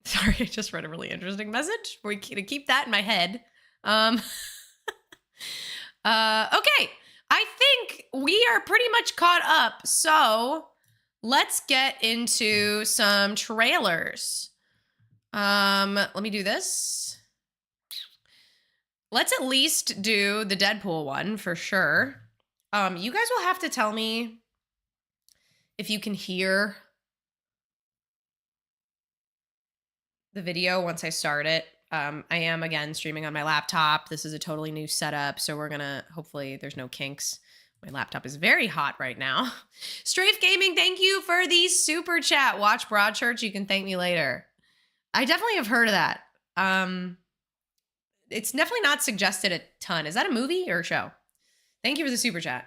Sorry, I just read a really interesting message. We're going to keep that in my head. Okay, I think we are pretty much caught up. So let's get into some trailers. Let me do this. Let's at least do the Deadpool one for sure. You guys will have to tell me if you can hear the video once I start it. I am, again, streaming on my laptop. This is a totally new setup, so we're gonna, hopefully there's no kinks. My laptop is very hot right now. Strafe Gaming, thank you for the super chat. Watch Broadchurch, you can thank me later. I definitely have heard of that. It's definitely not suggested a ton. Is that a movie or a show? Thank you for the super chat.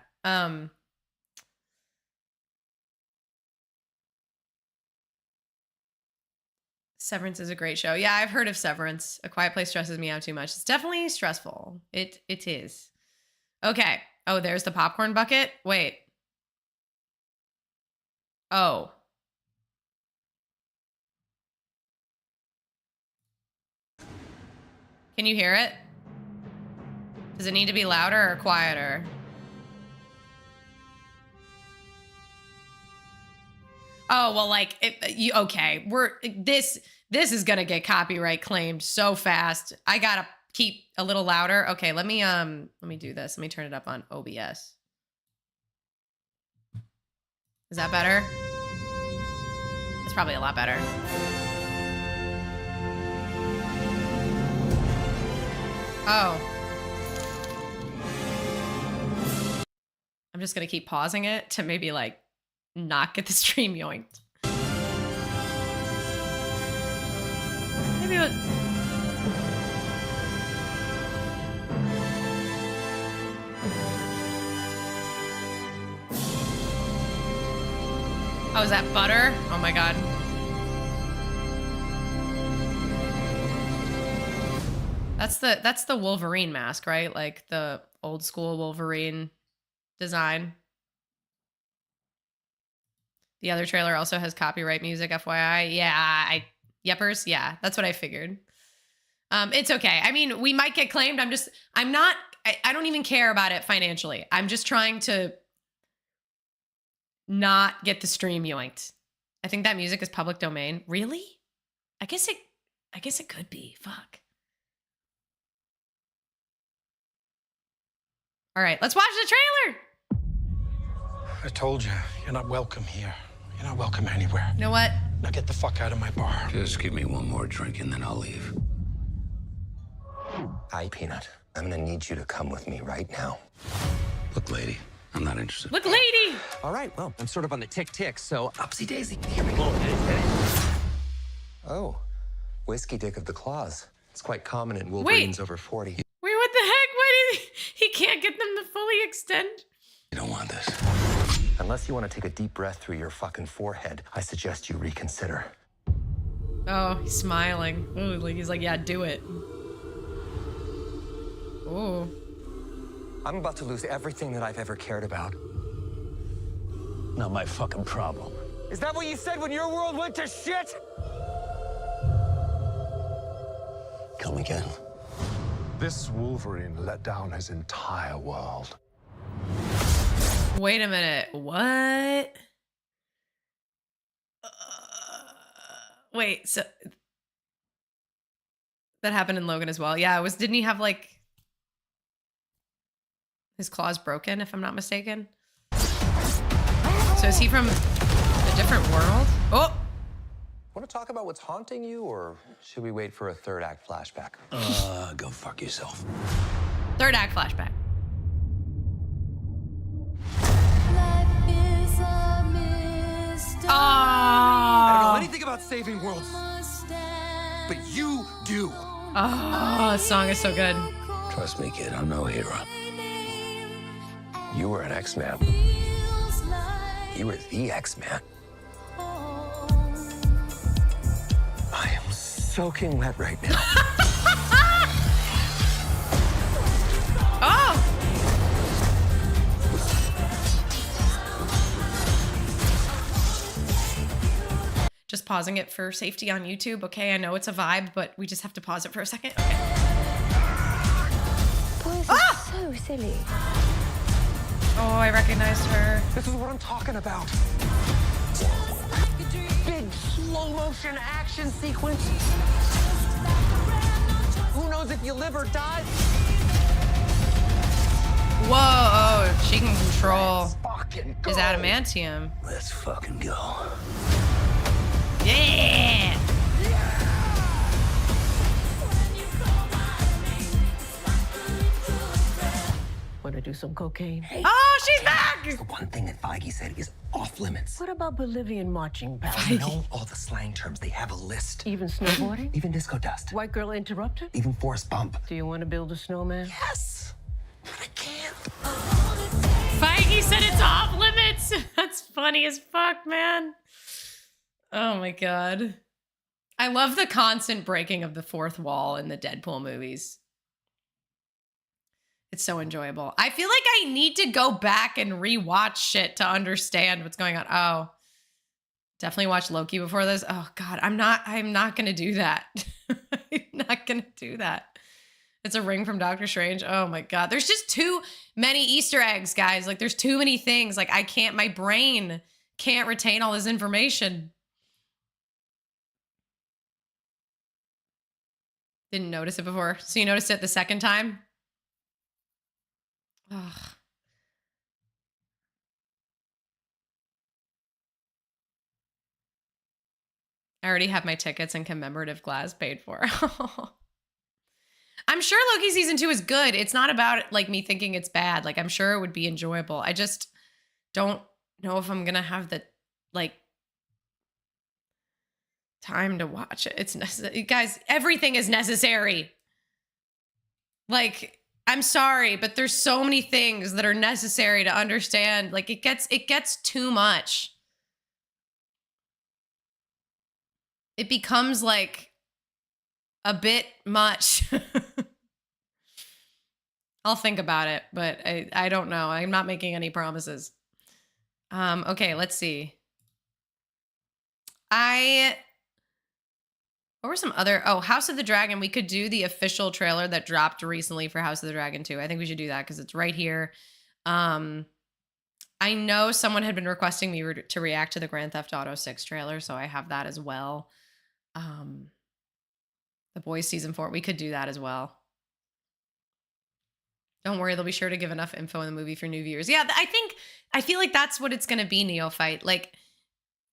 Severance is a great show. Yeah, I've heard of Severance. A Quiet Place stresses me out too much. It's definitely stressful. It is. Okay. Oh, there's the popcorn bucket. Wait. Oh. Can you hear it? Does it need to be louder or quieter? Oh, well, like, okay, this is gonna get copyright claimed so fast. I gotta keep a little louder. Okay, let me do this. Let me turn it up on OBS. Is that better? It's probably a lot better. Oh. I'm just gonna keep pausing it to maybe like not get the stream yoinked. Maybe it... Oh, is that butter? Oh my god. That's the Wolverine mask, right? Like the old school Wolverine design. The other trailer also has copyright music, FYI. Yeah, Yeppers. Yeah, that's what I figured. It's okay. I mean, we might get claimed. I'm not I don't even care about it financially. I'm just trying to not get the stream yoinked. I think that music is public domain. Really? I guess it could be. Fuck. All right, let's watch the trailer. I told you, you're not welcome here. You're not welcome anywhere. You know what? Now get the fuck out of my bar. Just give me one more drink and then I'll leave. Hi, Peanut. I'm gonna need you to come with me right now. Look, lady, I'm not interested. Look, lady. All right, well, I'm sort of on the tick-tick, so upsy daisy. Here we go. Oh, whiskey dick of the claws. It's quite common in Wolverines over 40. Wait, what the heck? Why did he can't get them to fully extend? You don't want this. Unless you want to take a deep breath through your fucking forehead, I suggest you reconsider. Oh, he's smiling. Ooh, like he's like, yeah, do it. Ooh. I'm about to lose everything that I've ever cared about. Not my fucking problem. Is that what you said when your world went to shit? Come again. This Wolverine let down his entire world. Wait a minute. What? Wait, so that happened in Logan as well. Yeah, it was. Didn't he have like his claws broken, if I'm not mistaken? So is he from a different world? Oh! Want to talk about what's haunting you, or should we wait for a third act flashback? Go fuck yourself. Third act flashback. I don't know Oh, anything about saving worlds, but you do. oh, this song is so good. Trust me, kid, I'm no hero. You were an X-Man. You were the X-Man. I am soaking wet right now. Oh! Just pausing it for safety on YouTube. Okay, I know it's a vibe, but we just have to pause it for a second. Okay. Boys are so silly. Oh, I recognized her. This is what I'm talking about. Big slow motion action sequence. Who knows if you live or die? Whoa, oh, she can control Fucking go. his adamantium. Let's fucking go. Yeah! Want to do some cocaine? Oh, she's back! The one thing that Feige said is off limits. What about Bolivian marching band? I know all the slang terms. They have a list. Even snowboarding? Even disco dust. White girl interrupted? Even force bump. Do you want to build a snowman? Yes. But I can't. Feige said it's off limits. That's funny as fuck, man. Oh my god. I love the constant breaking of the fourth wall in the Deadpool movies. It's so enjoyable. I feel like I need to go back and rewatch shit to understand what's going on. Oh, definitely watch Loki before this. Oh god, I'm not gonna do that. I'm not gonna do that. It's a ring from Doctor Strange. Oh my god. There's just too many Easter eggs, guys. Like there's too many things. Like my brain can't retain all this information. Didn't notice it before. So you noticed it the second time? Ugh. I already have my tickets and commemorative glass paid for. I'm sure Loki season 2 is good. It's not about like me thinking it's bad. Like I'm sure it would be enjoyable. I just don't know if I'm gonna have the like time to watch it. It's necessary. Guys, everything is necessary. Like, I'm sorry, but there's so many things that are necessary to understand. Like it gets too much. It becomes like a bit much. I'll think about it, but I don't know. I'm not making any promises. Okay, let's see. What were some other? Oh, House of the Dragon. We could do the official trailer that dropped recently for House of the Dragon 2. I think we should do that because it's right here. I know someone had been requesting me to react to the Grand Theft Auto 6 trailer, so I have that as well. The Boys season 4. We could do that as well. Don't worry, they'll be sure to give enough info in the movie for new viewers. Yeah, I feel like that's what it's going to be, Neophyte. Like,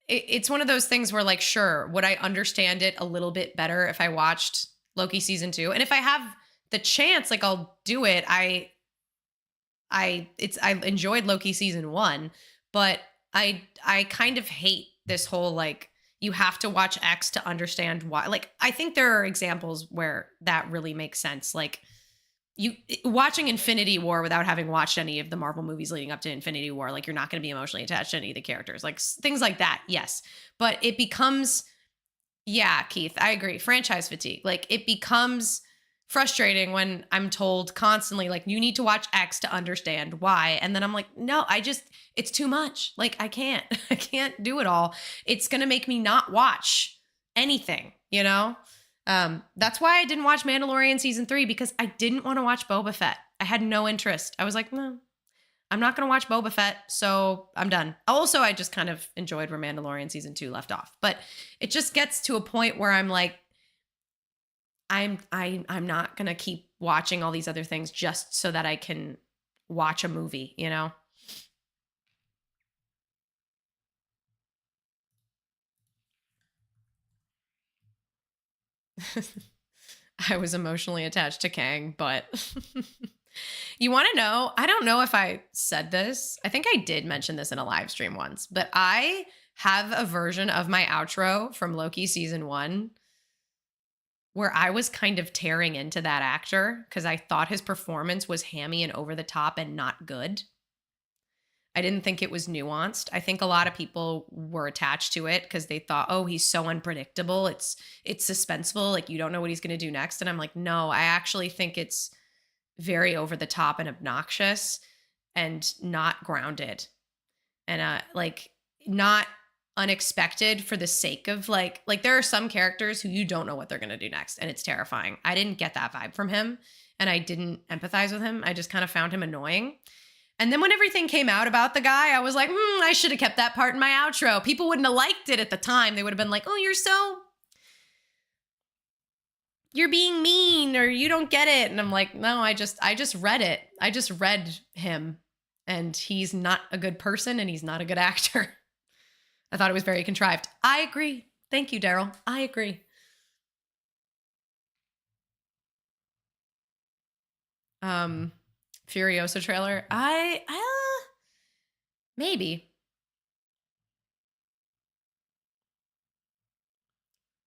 it's one of those things where, like, sure, would I understand it a little bit better if I watched Loki season 2? And if I have the chance, like, I'll do it. I enjoyed Loki season 1, but I kind of hate this whole, like, you have to watch X to understand why. Like, I think there are examples where that really makes sense. Like, you watching Infinity War without having watched any of the Marvel movies leading up to Infinity War, like, you're not going to be emotionally attached to any of the characters, like things like that. Yes. But it becomes, yeah, Keith, I agree. Franchise fatigue. Like, it becomes frustrating when I'm told constantly, like, you need to watch X to understand why. And then I'm like, no, it's too much. Like, I can't do it all. It's going to make me not watch anything, you know? That's why I didn't watch Mandalorian season 3, because I didn't want to watch Boba Fett. I had no interest. I was like, no, I'm not going to watch Boba Fett, so I'm done. Also, I just kind of enjoyed where Mandalorian season 2 left off, but it just gets to a point where I'm like, I'm not going to keep watching all these other things just so that I can watch a movie, you know? I was emotionally attached to Kang, but you want to know? I don't know if I said this. I think I did mention this in a live stream once, but I have a version of my outro from Loki season 1 where I was kind of tearing into that actor because I thought his performance was hammy and over the top and not good. I didn't think it was nuanced. I think a lot of people were attached to it because they thought, oh, he's so unpredictable. It's suspenseful. Like, you don't know what he's going to do next. And I'm like, no, I actually think it's very over the top and obnoxious and not grounded and like not unexpected for the sake of like there are some characters who you don't know what they're going to do next. And it's terrifying. I didn't get that vibe from him and I didn't empathize with him. I just kind of found him annoying. And then when everything came out about the guy, I was like, I should have kept that part in my outro. People wouldn't have liked it at the time. They would have been like, oh, you're being mean or you don't get it. And I'm like, no, I just read it. I just read him and he's not a good person and he's not a good actor. I thought it was very contrived. I agree. Thank you, Daryl. I agree. Furiosa trailer. Maybe.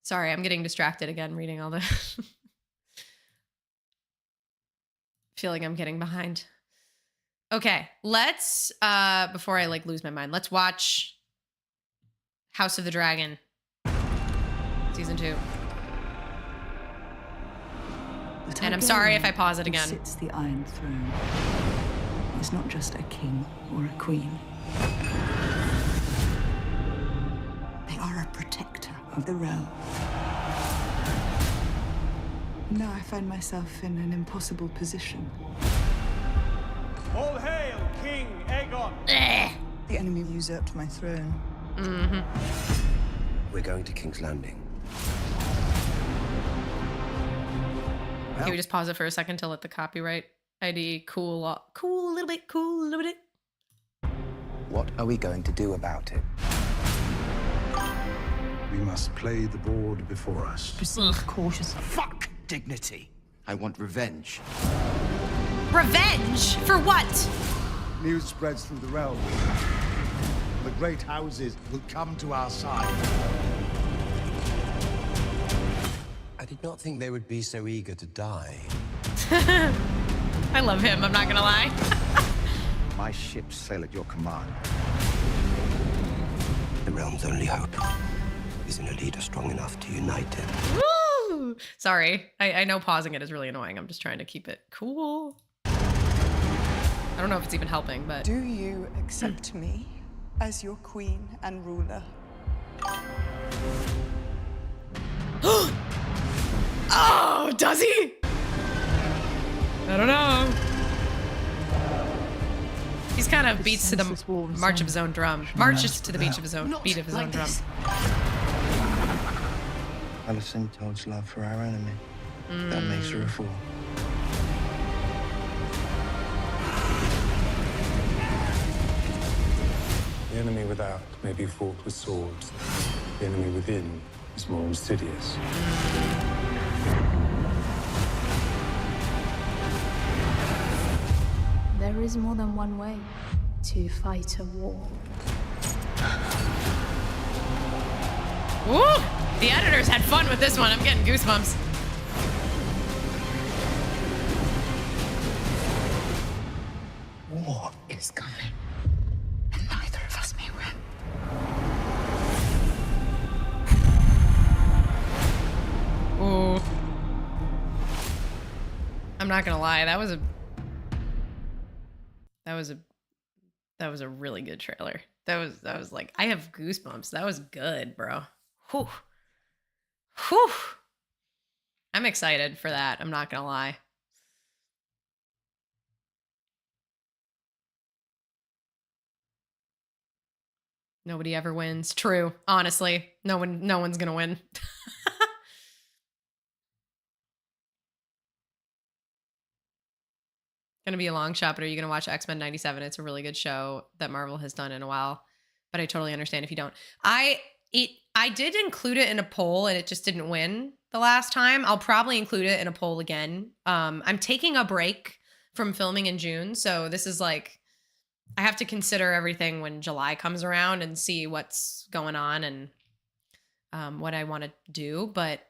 Sorry, I'm getting distracted again reading all the feel like I'm getting behind. Okay, let's before I like lose my mind, let's watch House of the Dragon season 2. And I'm sorry if I pause it again. Sits the Iron Throne is not just a king or a queen. They are a protector of the realm. Now I find myself in an impossible position. All hail King Aegon! The enemy usurped my throne. We're going to King's Landing. Can we just pause it for a second to let the copyright ID cool a little bit? What are we going to do about it? We must play the board before us. Proceed cautiously. Fuck dignity. I want revenge. Revenge? For what? News spreads through the realm. The great houses will come to our side. I did not think they would be so eager to die. I love him, I'm not gonna lie. My ships sail at your command. The realm's only hope is in a leader strong enough to unite it. Woo! Sorry, I know pausing it is really annoying. I'm just trying to keep it cool. I don't know if it's even helping, but... Do you accept me as your queen and ruler? Oh, does he? I don't know. He's kind of beats to the march of his own drum. Marches to the beat of his own beat of his own drum. Alison told love for our enemy. That makes her a fool. The enemy without may be fought with swords. The enemy within is more insidious. There is more than one way to fight a war. Woo! The editors had fun with this one. I'm getting goosebumps. War is coming, and neither of us may win. Ooh. I'm not gonna lie, that was a really good trailer. That was like, I have goosebumps. That was good, bro. Whew. Whew. I'm excited for that. I'm not gonna lie. Nobody ever wins. True. Honestly, no one's gonna win. Gonna be a long shot, but are you gonna watch X-Men 97? It's a really good show that Marvel has done in a while, but I totally understand if you don't. I did include it in a poll and it just didn't win the last time. I'll probably include it in a poll again. I'm taking a break from filming in June, so this is like, I have to consider everything when July comes around and see what's going on and what I want to do, but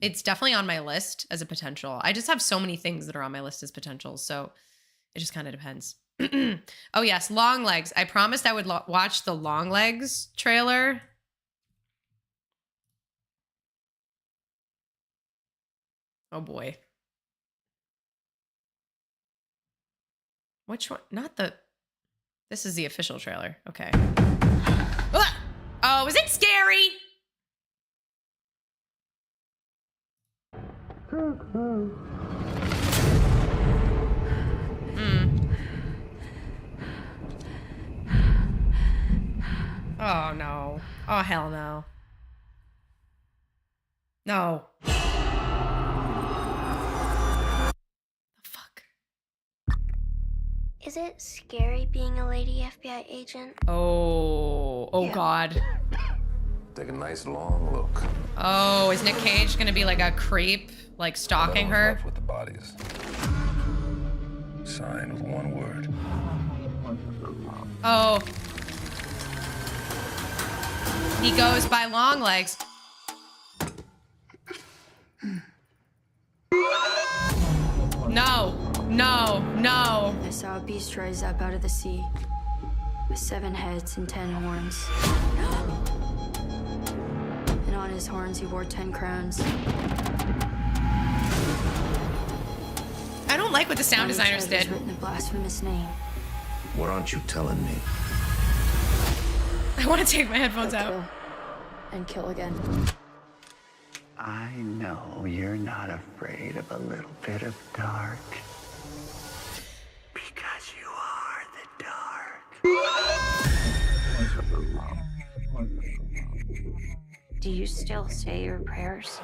it's definitely on my list as a potential. I just have so many things that are on my list as potentials, so it just kind of depends. Oh yes, Longlegs. I promised I would watch the Longlegs trailer. Oh boy. Which one? Not the... This is the official trailer. Okay. Ah! Oh, is it scary? Oh no. Oh hell no. No. The fuck? Is it scary being a lady FBI agent? Oh. Oh God. Take a nice long look. Oh, is Nick Cage gonna be like a creep, like stalking her? Left with the bodies. Signed with one word. Oh. He goes by Longlegs. No, no, no. I saw a beast rise up out of the sea with 7 heads and 10 horns. And on his horns he wore 10 crowns. I don't like what the sound designers did. Written a blasphemous name. What aren't you telling me? I want to take my headphones out. Kill and kill again. I know you're not afraid of a little bit of dark. Because you are the dark. Do you still say your prayers?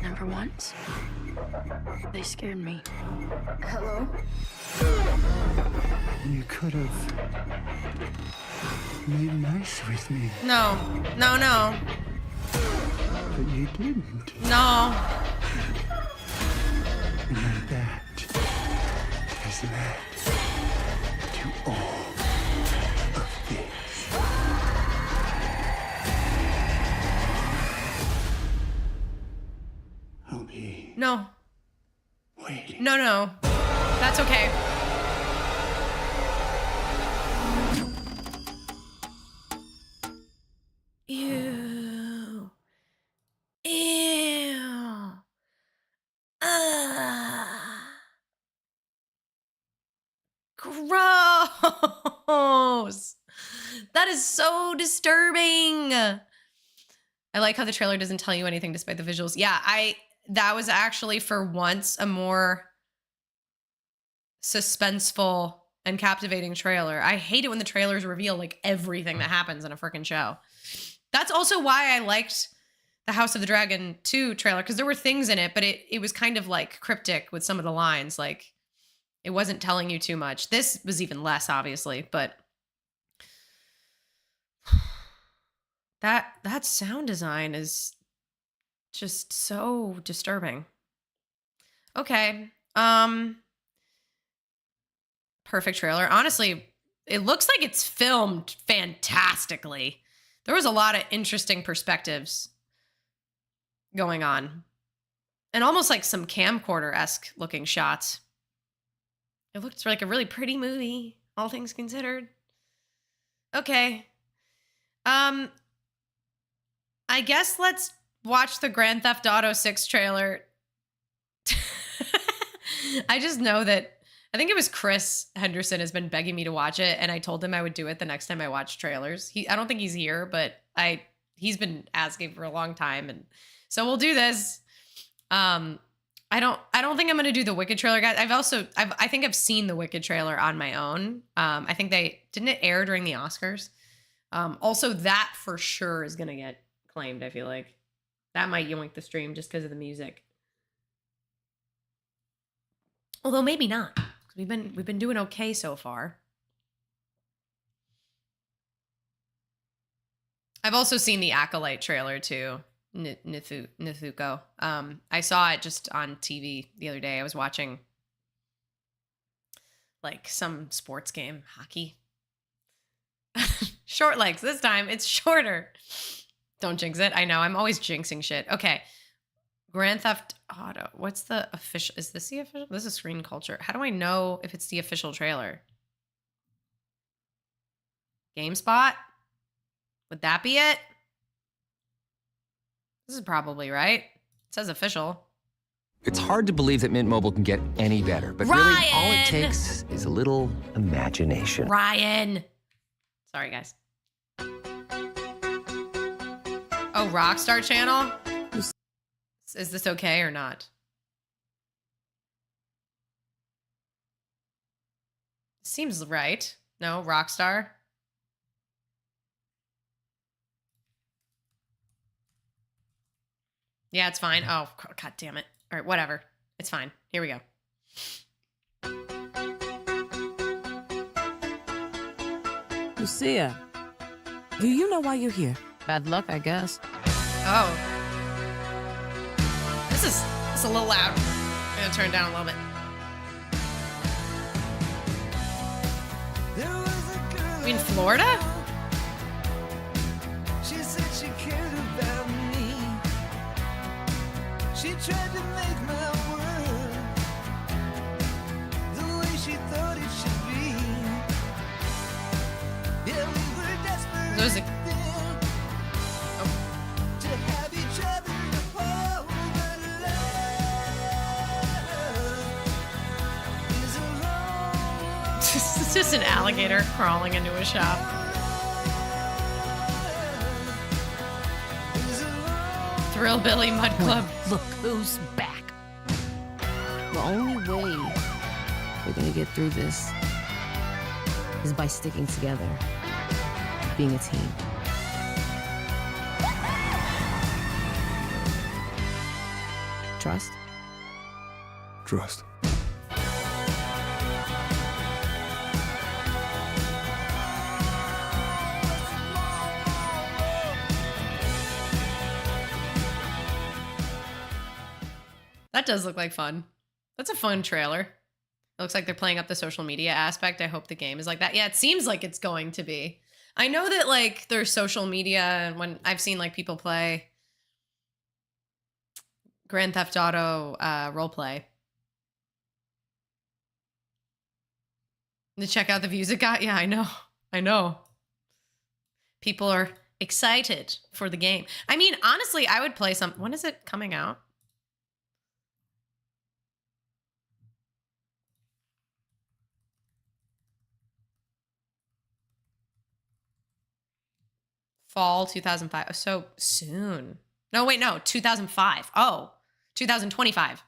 Never once. They scared me. Hello? You could have made nice with me, No, no, no, but you didn't. no. And that has led to all of this. I'll be No, waiting. no, no. That's okay. Ew. Ew. Gross. That is so disturbing. I like how the trailer doesn't tell you anything despite the visuals. Yeah, that was actually for once a more suspenseful and captivating trailer. I hate it when the trailers reveal like everything that happens in a freaking show. That's also why I liked the House of the Dragon 2 trailer, because there were things in it, but it was kind of like cryptic with some of the lines. Like it wasn't telling you too much. This was even less, obviously, but that sound design is just so disturbing. Okay. Perfect trailer. Honestly, it looks like it's filmed fantastically. There was a lot of interesting perspectives going on. And almost like some camcorder-esque looking shots. It looks like a really pretty movie, all things considered. Okay. I guess let's watch the Grand Theft Auto 6 trailer. I just know that I think it was Chris Henderson has been begging me to watch it, and I told him I would do it the next time I watch trailers. I don't think he's here, but he's been asking for a long time, and so we'll do this. I don't think I'm gonna do the Wicked trailer, guys. I think I've seen the Wicked trailer on my own. I think didn't it air during the Oscars? Also, that for sure is gonna get claimed. I feel like that might yoink the stream just because of the music. Although maybe not. We've been doing okay so far. I've also seen the Acolyte trailer too, Nethuko. I saw it just on TV the other day. I was watching like some sports game, hockey. Short legs this time. It's shorter. Don't jinx it. I know. I'm always jinxing shit. Okay. Grand Theft Auto. What's the official? Is this the official? This is Screen Culture. How do I know if it's the official trailer? GameSpot? Would that be it? This is probably right. It says official. It's hard to believe that Mint Mobile can get any better, but really all it takes is a little imagination. Ryan. Sorry, guys. Oh, Rockstar Channel? Is this okay or not? Seems right. No, Rockstar. Yeah, it's fine. Oh, God damn it. All right, whatever. It's fine. Here we go. Lucia, do you know why you're here? Bad luck, I guess. Oh. This is a little loud. I'm gonna turn it down a little bit. You mean Florida? She said she cared about me. She tried to make my world the way she thought it should be. Yeah, we were desperate. Those to have each other to hold, but love is alone. It's just an alligator crawling into a shop. Thrillbilly Mud Club. Look who's back. The only way we're gonna get through this is by sticking together, being a team. Trust? Trust. That does look like fun. That's a fun trailer. It looks like they're playing up the social media aspect. I hope the game is like that. Yeah, it seems like it's going to be. I know that like there's social media, and when I've seen like people play Grand Theft Auto roleplay. To check out the views it got. Yeah, I know. I know. People are excited for the game. I mean, honestly, I would play some. When is it coming out? Fall 2005. Oh, so soon. No, wait, no, 2005. Oh, 2025.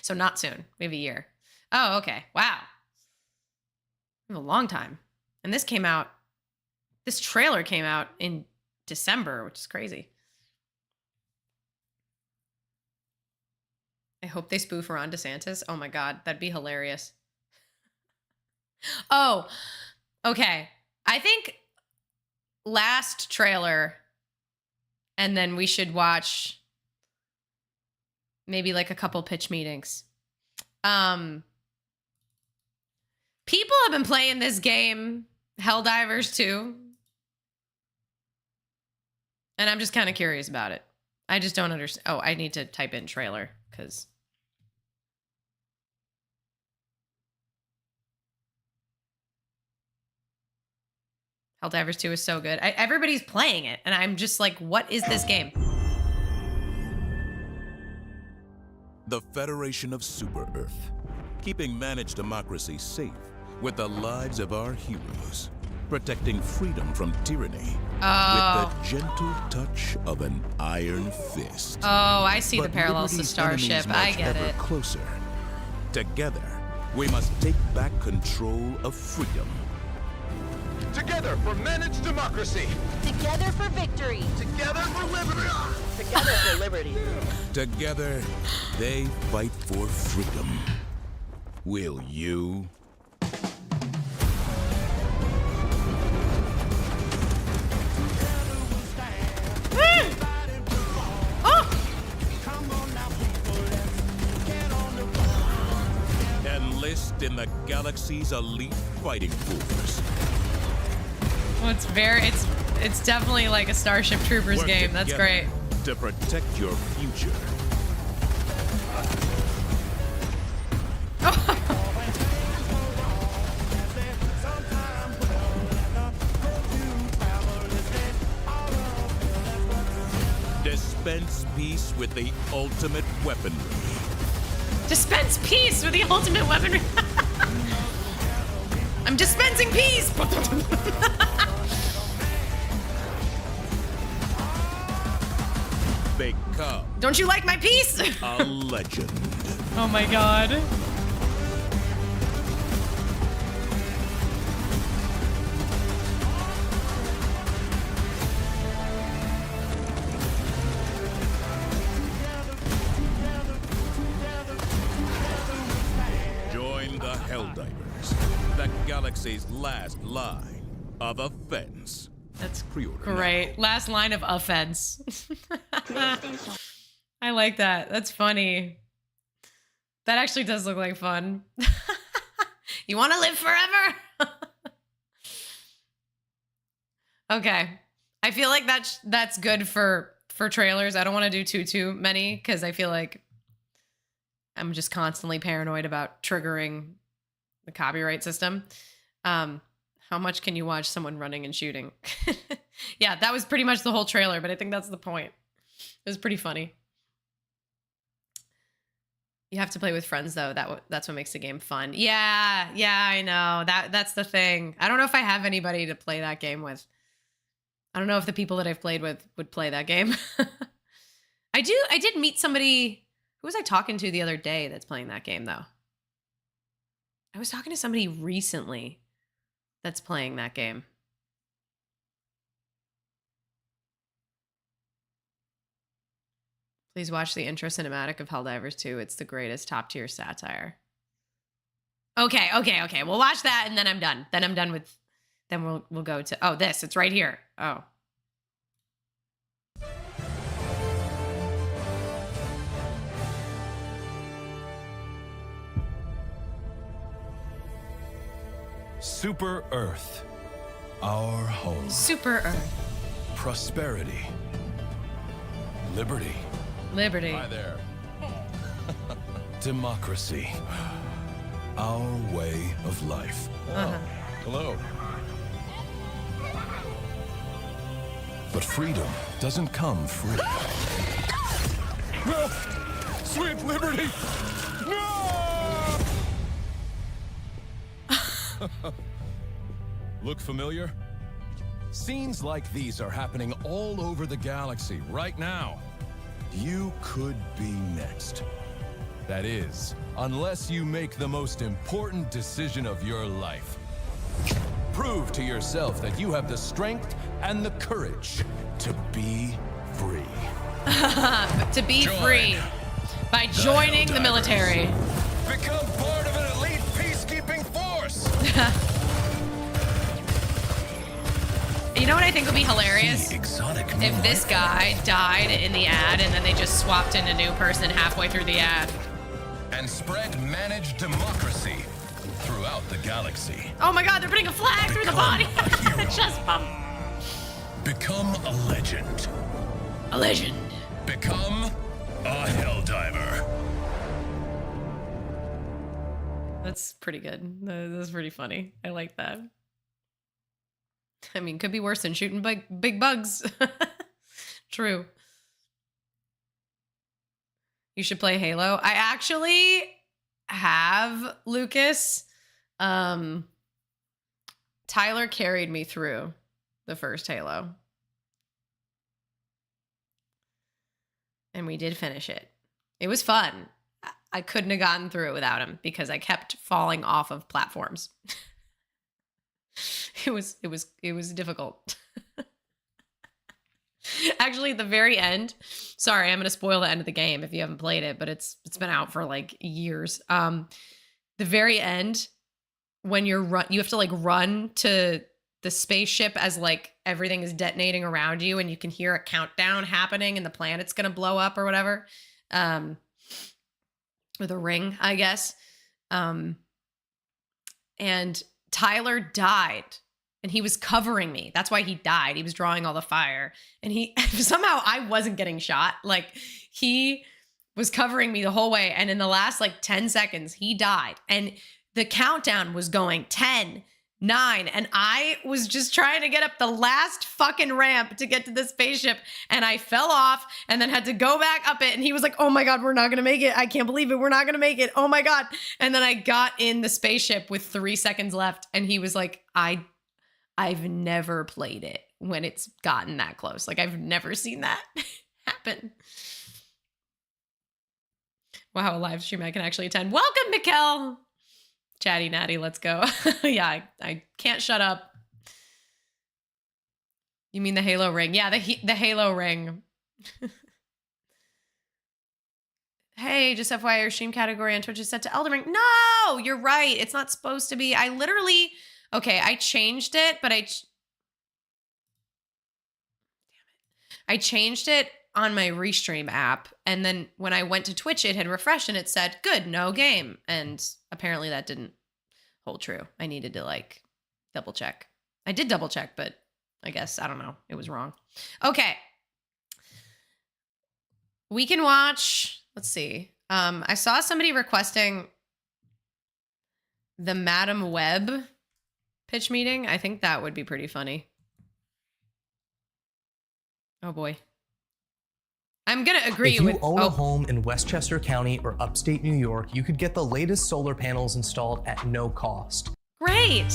So not soon. We have a year. Oh, okay. Wow. We have a long time. And this trailer came out in December, which is crazy. I hope they spoof Ron DeSantis. Oh my God, that'd be hilarious. Oh, okay. I think last trailer, and then we should watch maybe like a couple pitch meetings. People have been playing this game, Helldivers 2. And I'm just kind of curious about it. I just don't understand. Oh, I need to type in trailer because Helldivers 2 is so good. Everybody's playing it, and I'm just like, what is this game? The Federation of Super Earth, keeping managed democracy safe with the lives of our heroes, protecting freedom from tyranny with the gentle touch of an iron fist. Oh, I see the parallels to Starship. I get it. Closer. Together, we must take back control of freedom. Together for managed democracy. Together for victory. Together for liberty. Together for liberty. Together, they fight for freedom. Will you? Enlist in the galaxy's elite fighting force. Well, it's definitely like a Starship Troopers game. That's great. To protect your future. Dispense peace with the ultimate weaponry. Dispense peace with the ultimate weaponry. I'm dispensing peace. Become. Don't you like my piece? A legend. Oh my God. Join the Helldivers, the galaxy's last line of offense. That's Pre-order great. now. Last line of offense. I like that. That's funny. That actually does look like fun. You want to live forever? Okay. I feel like that's good for trailers. I don't want to do too many because I feel like I'm just constantly paranoid about triggering the copyright system. How much can you watch someone running and shooting? Yeah, that was pretty much the whole trailer, but I think that's the point. It was pretty funny. You have to play with friends, though. That's what makes the game fun. Yeah, I know. That's the thing. I don't know if I have anybody to play that game with. I don't know if the people that I've played with would play that game. I did meet somebody. Who was I talking to the other day that's playing that game, though? I was talking to somebody recently that's playing that game. Please watch the intro cinematic of Helldivers 2. It's the greatest top-tier satire. Okay. We'll watch that and then I'm done. Then we'll go to, oh, this. It's right here. Oh. Super Earth, our home. Super Earth. Prosperity. Liberty. Liberty. Hi there. Democracy. Our way of life. Hello. But freedom doesn't come free. No! Sweet liberty! No! Look familiar? Scenes like these are happening all over the galaxy right now. You could be next. That is, unless you make the most important decision of your life. Prove to yourself that you have the strength and the courage to be free. To be free by joining the military. Become part of an elite peacekeeping force. You know what I think would be hilarious? If this guy died in the ad and then they just swapped in a new person halfway through the ad. And spread managed democracy throughout the galaxy. Oh my god, they're putting a flag through the body. The chest bump. Become a legend. A legend. Become a helldiver. That's pretty good. That's pretty funny. I like that. I mean, could be worse than shooting big bugs. True. You should play Halo. I actually have, Lucas. Tyler carried me through the first Halo. And we did finish it. It was fun. I couldn't have gotten through it without him because I kept falling off of platforms. It was difficult. Actually, at the very end, sorry, I'm going to spoil the end of the game if you haven't played it, but it's been out for like years. The very end, when you have to like run to the spaceship as like everything is detonating around you and you can hear a countdown happening and the planet's going to blow up or whatever. With a ring, I guess. And Tyler died and he was covering me. That's why he died. He was drawing all the fire and somehow I wasn't getting shot. Like he was covering me the whole way. And in the last like 10 seconds, he died. And the countdown was going 10, 9. And I was just trying to get up the last fucking ramp to get to the spaceship. And I fell off and then had to go back up it. And he was like, oh my God, we're not going to make it. I can't believe it. We're not going to make it. Oh my God. And then I got in the spaceship with 3 seconds left. And he was like, I've never played it when it's gotten that close. Like I've never seen that happen. Wow, a live stream I can actually attend. Welcome, Mikkel. Chatty Natty, let's go. Yeah, I can't shut up. You mean the Halo ring? Yeah, the Halo ring. Hey, just FYI, your stream category on Twitch is set to Elden Ring. No, you're right. It's not supposed to be. I literally, okay, I changed it, but I changed it on my Restream app. And then when I went to Twitch, it had refreshed and it said, good, no game. And apparently that didn't hold true. I needed to like double check. I did double check, but I guess, I don't know. It was wrong. Okay. We can watch, let's see. I saw somebody requesting the Madam Web pitch meeting. I think that would be pretty funny. Oh boy. I'm going to agree with... If you own a home in Westchester County or upstate New York, you could get the latest solar panels installed at no cost. Great.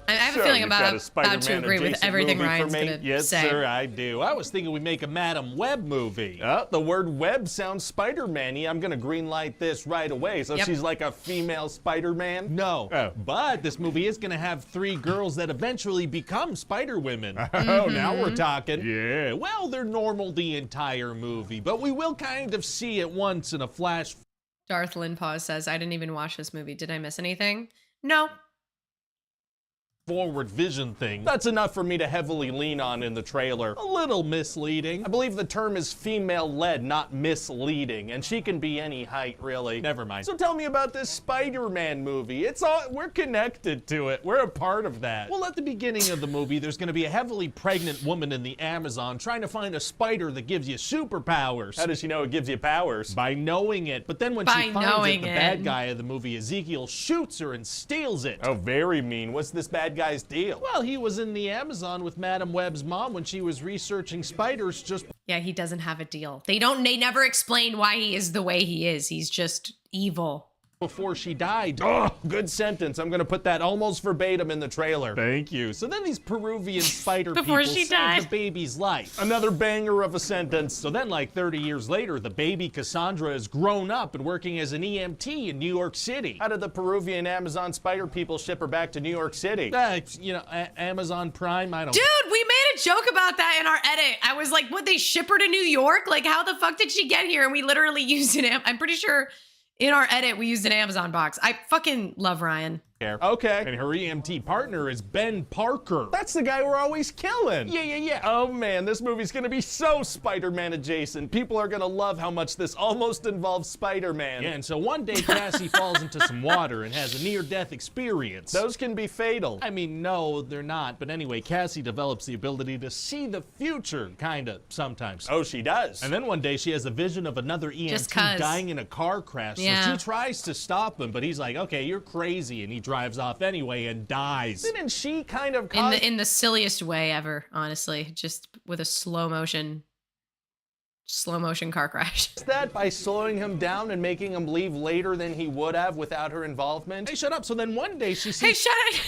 I have a feeling about to agree with everything Ryan's going to say. Yes, sir, I do. I was thinking we'd make a Madam Web movie. The word web sounds Spider-Man-y. I'm going to greenlight this right away. So she's like a female Spider-Man? No. But this movie is going to have 3 girls that eventually become Spider-Women. Oh, now we're talking. Yeah. Well, they're normal the entire movie, but we will kind of see it once in a flash. Darth Lindpaw says, I didn't even watch this movie. Did I miss anything? No. Forward vision thing. That's enough for me to heavily lean on in the trailer. A little misleading. I believe the term is female-led, not misleading, and she can be any height, really. Never mind. So tell me about this Spider-Man movie. We're connected to it. We're a part of that. Well, at the beginning of the movie, there's gonna be a heavily pregnant woman in the Amazon trying to find a spider that gives you superpowers. How does she know it gives you powers? By knowing it. But then when she finds it, the bad guy of the movie, Ezekiel, shoots her and steals it. Oh, very mean. What's this bad guy's deal? Well, he was in the Amazon with Madam Web's mom when she was researching spiders just... Yeah, he doesn't have a deal. They never explain why he is the way he is. He's just evil. before she died. Oh, good sentence. I'm gonna put that almost verbatim in the trailer. Thank you. So then these Peruvian spider Before people she saved died. the baby's life. Another banger of a sentence. So then like 30 years later, the baby Cassandra is grown up and working as an EMT in New York City. How did the Peruvian Amazon spider people ship her back to New York City? You know, Amazon Prime, I don't... Dude, we made a joke about that in our edit. I was like, would they ship her to New York? Like, how the fuck did she get here? And we literally used an, I'm pretty sure in our edit, we used an Amazon box. I fucking love Ryan. Okay. And her EMT partner is Ben Parker. That's the guy we're always killing. Yeah. Oh man, this movie's gonna be so Spider-Man adjacent. People are gonna love how much this almost involves Spider-Man. Yeah, and so one day Cassie falls into some water and has a near-death experience. Those can be fatal. I mean, no, they're not. But anyway, Cassie develops the ability to see the future, kinda, sometimes. Oh, she does. And then one day she has a vision of another EMT dying in a car crash. Yeah. So she tries to stop him, but he's like, okay, you're crazy. And he drives off anyway and dies. Didn't she kind of in the silliest way ever, honestly, just with a slow motion car crash. That by slowing him down and making him leave later than he would have without her involvement? Hey, shut up. So then one day she sees... Hey, shut it.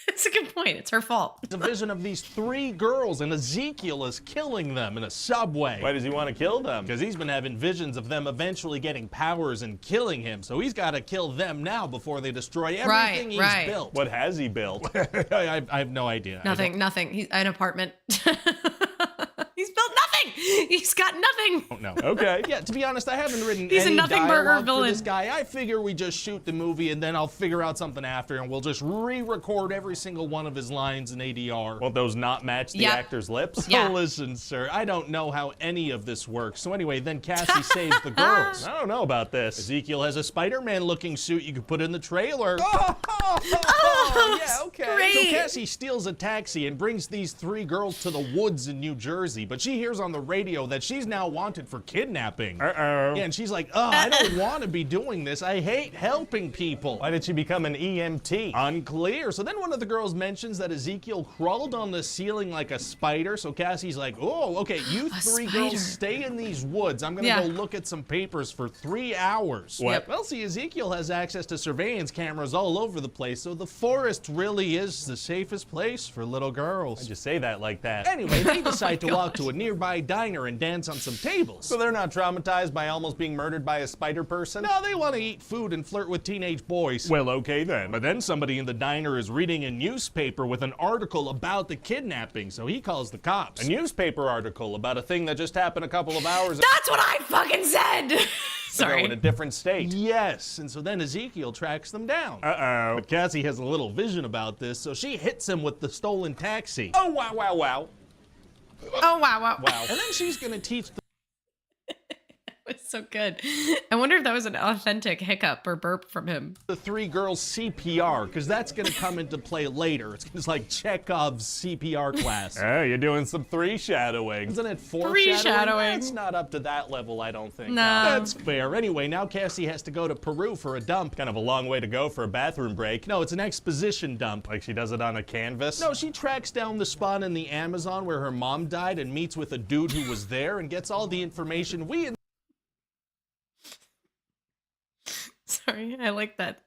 It's a good point. It's her fault. It's a vision of these 3 girls, and Ezekiel is killing them in a subway. Why does he want to kill them? Because he's been having visions of them eventually getting powers and killing him, so he's got to kill them now before they destroy everything he's built. What has he built? I have no idea. Nothing. He's an apartment. He's built nothing. He's got nothing. Oh, no. Okay. Yeah, to be honest, I haven't written He's any a nothing burger dialogue for villain. this guy. I figure we just shoot the movie and then I'll figure out something after and we'll just re-record every single one of his lines in ADR. Won't those not match the actor's lips? Yeah. Oh, listen, sir, I don't know how any of this works. So anyway, then Cassie saves the girls. I don't know about this. Ezekiel has a Spider-Man looking suit you could put in the trailer. Yeah, okay. Great. So Cassie steals a taxi and brings these 3 girls to the woods in New Jersey, but she hears on the radio that she's now wanted for kidnapping. Yeah, and she's like, oh, I don't want to be doing this. I hate helping people. Why did she become an EMT? Unclear. So then one of the girls mentions that Ezekiel crawled on the ceiling like a spider, so Cassie's like, oh, okay, you 3 girls stay in these woods. I'm gonna go look at some papers for 3 hours. What? Well, see, Ezekiel has access to surveillance cameras all over the place, so the forest really is the safest place for little girls. I just say that like that. Anyway, they decide to walk to a nearby diner and dance on some tables. So they're not traumatized by almost being murdered by a spider person? No, they want to eat food and flirt with teenage boys. Well, okay then. But then somebody in the diner is reading a newspaper with an article about the kidnapping, so he calls the cops. A newspaper article about a thing that just happened a couple of hours ago. That's what I fucking said. Sorry. In a different state. Yes, and so then Ezekiel tracks them down. Uh-oh. But Cassie has a little vision about this, so she hits him with the stolen taxi. Oh, wow, wow, wow. Oh, wow. Wow. And then she's gonna teach the It's so good. I wonder if that was an authentic hiccup or burp from him. The 3 girls CPR, because that's going to come into play later. It's like Chekhov's CPR class. Oh, you're doing some 3 shadowing. Isn't it 4 Foreshadowing? It's not up to that level, I don't think. No. That's fair. Anyway, now Cassie has to go to Peru for a dump. Kind of a long way to go for a bathroom break. No, it's an exposition dump. Like she does it on a canvas. No, she tracks down the spot in the Amazon where her mom died and meets with a dude who was there and gets all the information Sorry, I like that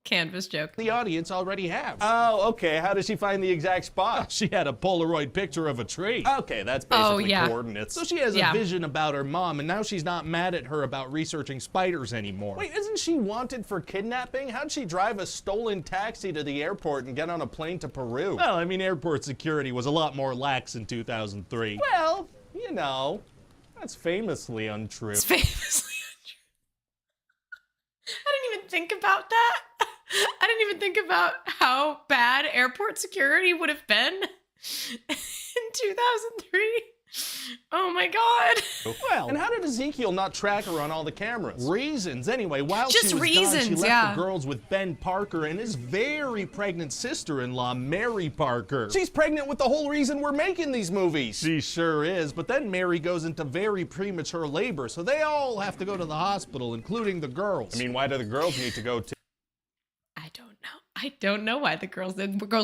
canvas joke. The audience already have. Oh, okay. How did she find the exact spot? She had a Polaroid picture of a tree. Okay, that's basically coordinates. So she has a vision about her mom, and now she's not mad at her about researching spiders anymore. Wait, isn't she wanted for kidnapping? How'd she drive a stolen taxi to the airport and get on a plane to Peru? Well, I mean, airport security was a lot more lax in 2003. Well, you know, that's famously untrue. It's famously untrue. I didn't even think about that. I didn't even think about how bad airport security would have been in 2003. Oh my God. Well, and how did Ezekiel not track her on all the cameras? Reasons. Anyway, while Just she was reasons, gone, she left yeah. the girls with Ben Parker and his very pregnant sister-in-law, Mary Parker. She's pregnant with the whole reason we're making these movies. She sure is, but then Mary goes into very premature labor, so they all have to go to the hospital, including the girls. I mean, why do the girls need to go too? I don't know. I don't know why the girls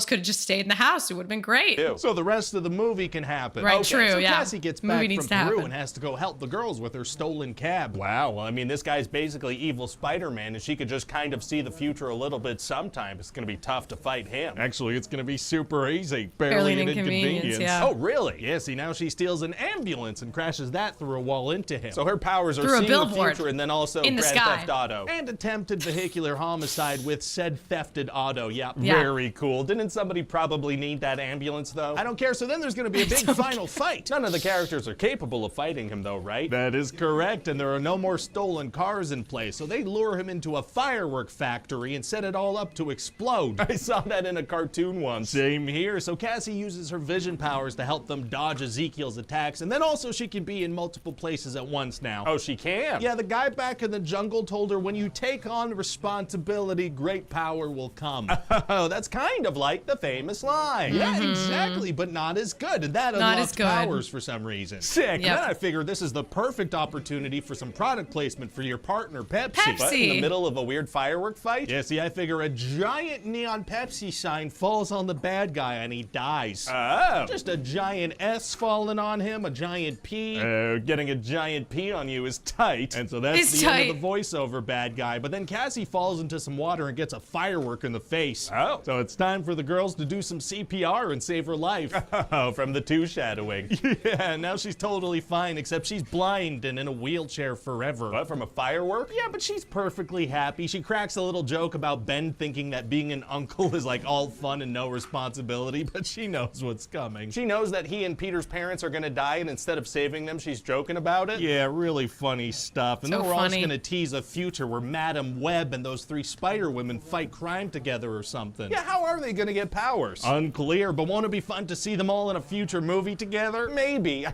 could have just stayed in the house. It would have been great. Ew. So the rest of the movie can happen. Right, Okay, true, so yeah. Cassie gets Movie back needs from to Peru happen. and has to go help the girls with her stolen cab. Wow, well, I mean, this guy's basically evil Spider-Man, and she could just kind of see the future a little bit sometimes. It's gonna be tough to fight him. Actually, it's gonna be super easy. Barely an inconvenience. Yeah. Oh, really? Yeah, see, now she steals an ambulance and crashes that through a wall into him. So her powers are Through a seeing the billboard. future and then also In the Grand sky. Theft Auto. And attempted vehicular homicide with said thefted auto. Yeah, Yeah. very cool. Didn't somebody probably need that ambulance, though? I don't care. So then there's going to be a big final fight. None of the characters are capable of fighting him, though, right? That is correct. And there are no more stolen cars in play. So they lure him into a firework factory and set it all up to explode. I saw that in a cartoon once. Same here. So Cassie uses her vision powers to help them dodge Ezekiel's attacks. And then also she can be in multiple places at once now. Oh, she can? Yeah, the guy back in the jungle told her when you take on responsibility, great power will come. Oh, that's kind of like the famous line. Yeah, exactly, but not as good. And that Not unlocks as good. powers for some reason. Sick. Yep. Then I figured this is the perfect opportunity for some product placement for your partner, Pepsi. Pepsi. But in the middle of a weird firework fight? Yeah, see, I figure a giant neon Pepsi sign falls on the bad guy and he dies. Oh. Just a giant S falling on him, a giant P. Getting a giant P on you is tight. And so that's It's the end of tight. the voiceover bad guy. But then Cassie falls into some water and gets a firework in the face. Oh. So it's time for the girls to do some CPR and save her life. Oh, from the two shadowing. Yeah, now she's totally fine, except she's blind and in a wheelchair forever. What, from a firework? Yeah, but she's perfectly happy. She cracks a little joke about Ben thinking that being an uncle is like all fun and no responsibility, but she knows what's coming. She knows that he and Peter's parents are gonna die, and instead of saving them, she's joking about it. Yeah, really funny stuff. And So then we're also funny. gonna tease a future where Madam Web and those three Spider Women fight crime together or something. Yeah, how are they gonna get powers? Unclear, but won't it be fun to see them all in a future movie together? Maybe.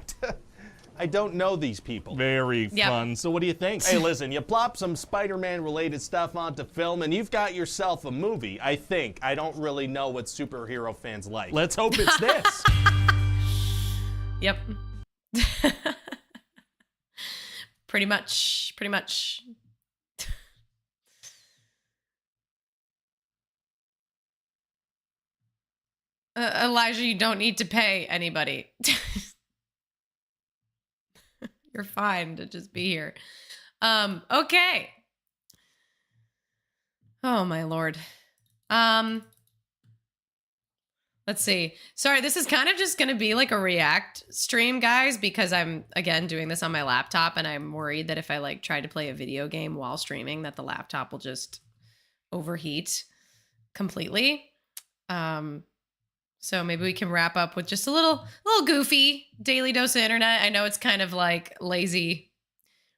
I don't know these people. Very Yep. fun. So what do you think? Hey, listen, you plop some Spider-Man related stuff onto film and you've got yourself a movie, I think. I don't really know what superhero fans like. Let's hope it's this. Yep. Pretty much. Elijah, you don't need to pay anybody. You're fine to just be here. Okay. Oh my Lord. Let's see. Sorry, this is kind of just going to be like a react stream, guys, because I'm, again, doing this on my laptop, and I'm worried that if I like try to play a video game while streaming, that the laptop will just overheat completely. So maybe we can wrap up with just a little goofy daily dose of internet. I know it's kind of like lazy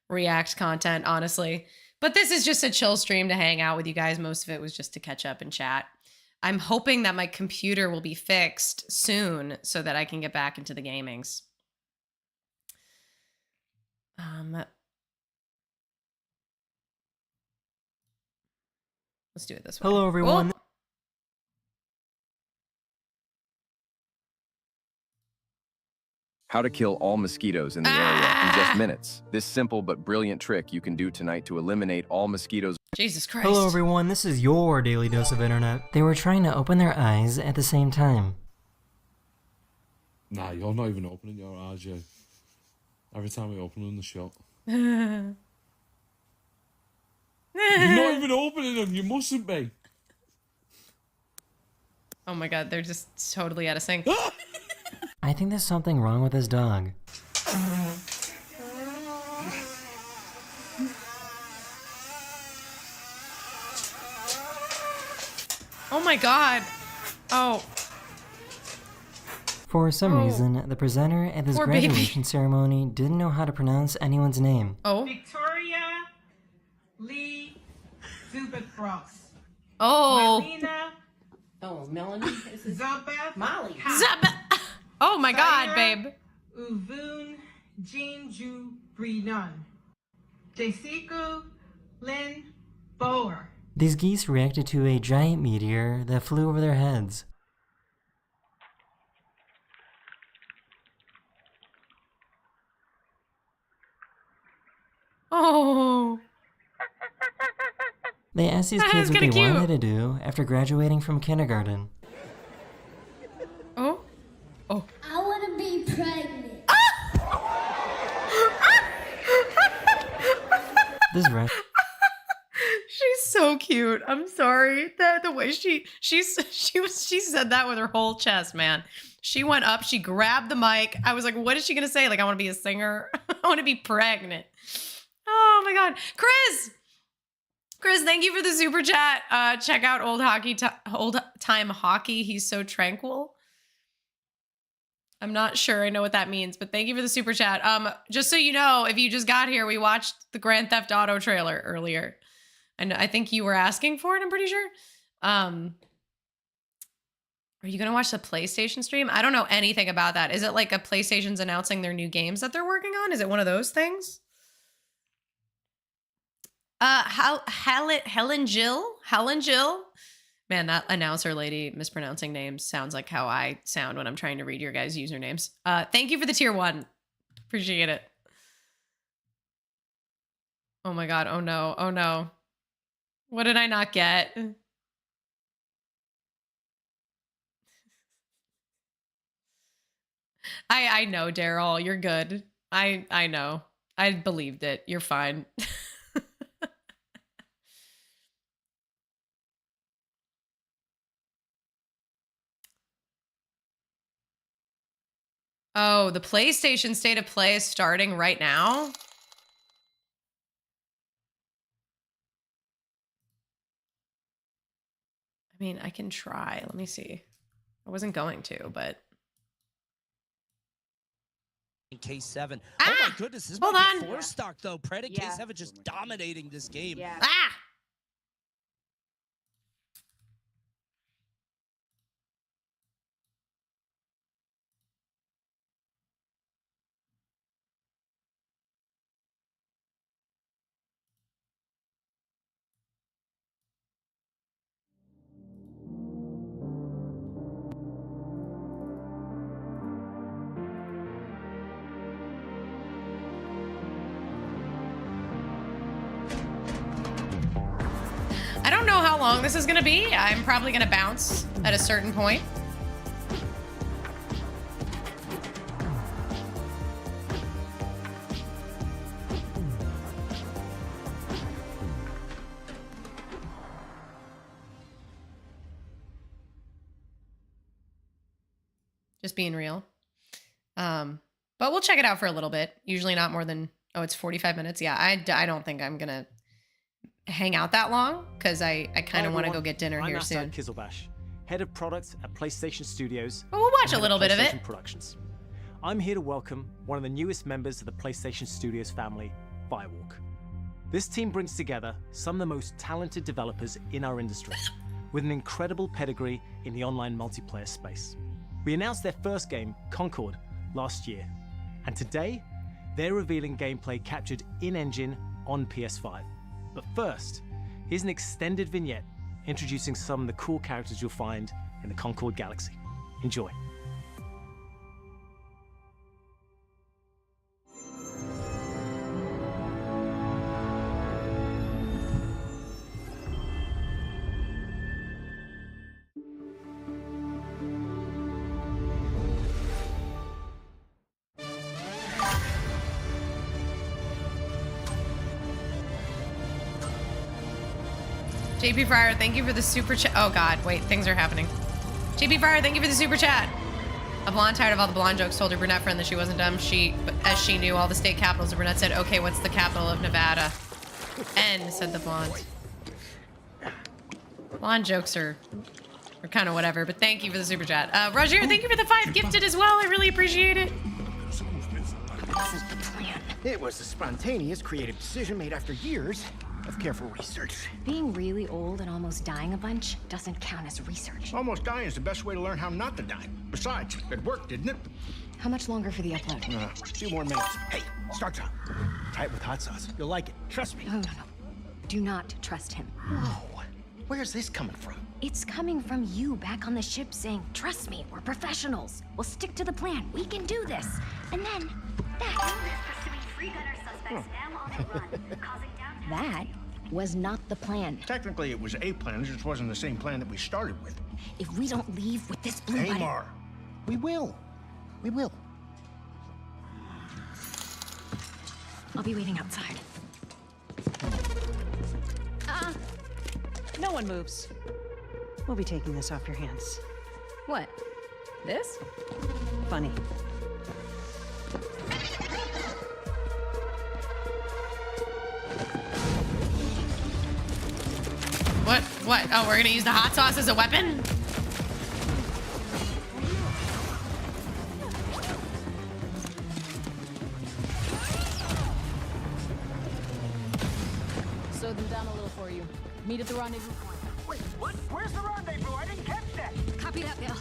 react content, honestly, but this is just a chill stream to hang out with you guys. Most of it was just to catch up and chat. I'm hoping that my computer will be fixed soon so that I can get back into the gamings. Let's do it this way. Hello, everyone. Oh. How to kill all mosquitoes in the area in just minutes. This simple but brilliant trick you can do tonight to eliminate all mosquitoes. Jesus Christ. Hello, everyone. This is your daily dose of internet. They were trying to open their eyes at the same time. Nah, you're not even opening your eyes, you. Every time we open them, they shut. You're You're not even opening them. You mustn't be. Oh my God, they're just totally out of sync. I think there's something wrong with this dog. Oh my God. Oh. For some reason, the presenter at this Poor baby. graduation ceremony didn't know how to pronounce anyone's name. Oh. Victoria Lee Zuberfrost. Oh. Marina. Oh, Melanie. Zabeth. Molly. Oh my God, babe. Uvun Jinju Brinon. Jessica Lynn Boer. These geese reacted to a giant meteor that flew over their heads. Oh. They asked these kids what they wanted to do after graduating from kindergarten. Oh? Oh. I want to be pregnant. This rest. She's so cute. I'm sorry. The way she said that with her whole chest, man. She went up, she grabbed the mic. I was like, what is she gonna say? Like, I want to be a singer. I want to be pregnant. Oh my God. Chris, thank you for the super chat. Check out old time hockey. He's so tranquil. I'm not sure I know what that means, but thank you for the super chat. Just so you know, if you just got here, we watched the Grand Theft Auto trailer earlier. And I think you were asking for it, I'm pretty sure. Are you gonna watch the PlayStation stream? I don't know anything about that. Is it like a PlayStation's announcing their new games that they're working on? Is it one of those things? Helen Jill? Man, that announcer lady mispronouncing names sounds like how I sound when I'm trying to read your guys' usernames. Thank you for the tier 1. Appreciate it. Oh my God. Oh no. Oh no. What did I not get? I know, Daryl. You're good. I know. I believed it. You're fine. Oh, the PlayStation State of Play is starting right now? I mean, I can try. Let me see. I wasn't going to, but... K7. Oh my goodness, this might be force stock though. Pred and K7 just dominating this game. Yeah. I don't know how long this is gonna be. I'm probably gonna bounce at a certain point. Just being real. But we'll check it out for a little bit. Usually not more than, oh, it's 45 minutes. Yeah, I don't think I'm gonna hang out that long because I kind of want to go get dinner here soon. I'm Kizelbash, head of product at PlayStation Studios. But we'll watch a little bit of it. Productions. I'm here to welcome one of the newest members of the PlayStation Studios family, Firewalk. This team brings together some of the most talented developers in our industry, with an incredible pedigree in the online multiplayer space. We announced their first game, Concord, last year, and today they're revealing gameplay captured in-engine on PS5. But first, here's an extended vignette introducing some of the cool characters you'll find in the Concord Galaxy. Enjoy. JP Fryer, thank you for the super chat. Oh God, wait, things are happening. JP Fryer, thank you for the super chat. A blonde tired of all the blonde jokes told her brunette friend that she wasn't dumb. As she knew all the state capitals, the brunette said, okay, what's the capital of Nevada? N, said the blonde. Blonde jokes are kind of whatever, but thank you for the super chat. Roger, thank you for the 5 gifted as well. I really appreciate it. This is the plan. It was a spontaneous, creative decision made after years of careful research. Being really old and almost dying a bunch doesn't count as research. Almost dying is the best way to learn how not to die. Besides, it worked, didn't it? How much longer for the upload? 2 more minutes. Hey, start time. Try it with hot sauce. You'll like it. Trust me. No. Do not trust him. Whoa. Where's this coming from? It's coming from you back on the ship saying, trust me, we're professionals. We'll stick to the plan. We can do this. And then that. That was not the plan. Technically, it was a plan. It just wasn't the same plan that we started with. If we don't leave with this blue button... Amar, we will. We will. I'll be waiting outside. No one moves. We'll be taking this off your hands. What? This? Funny. What? Oh, we're gonna use the hot sauce as a weapon? Slow them down a little for you. Meet at the rendezvous point. Wait, what? Where's the rendezvous? I didn't catch that. Copy that, Bill.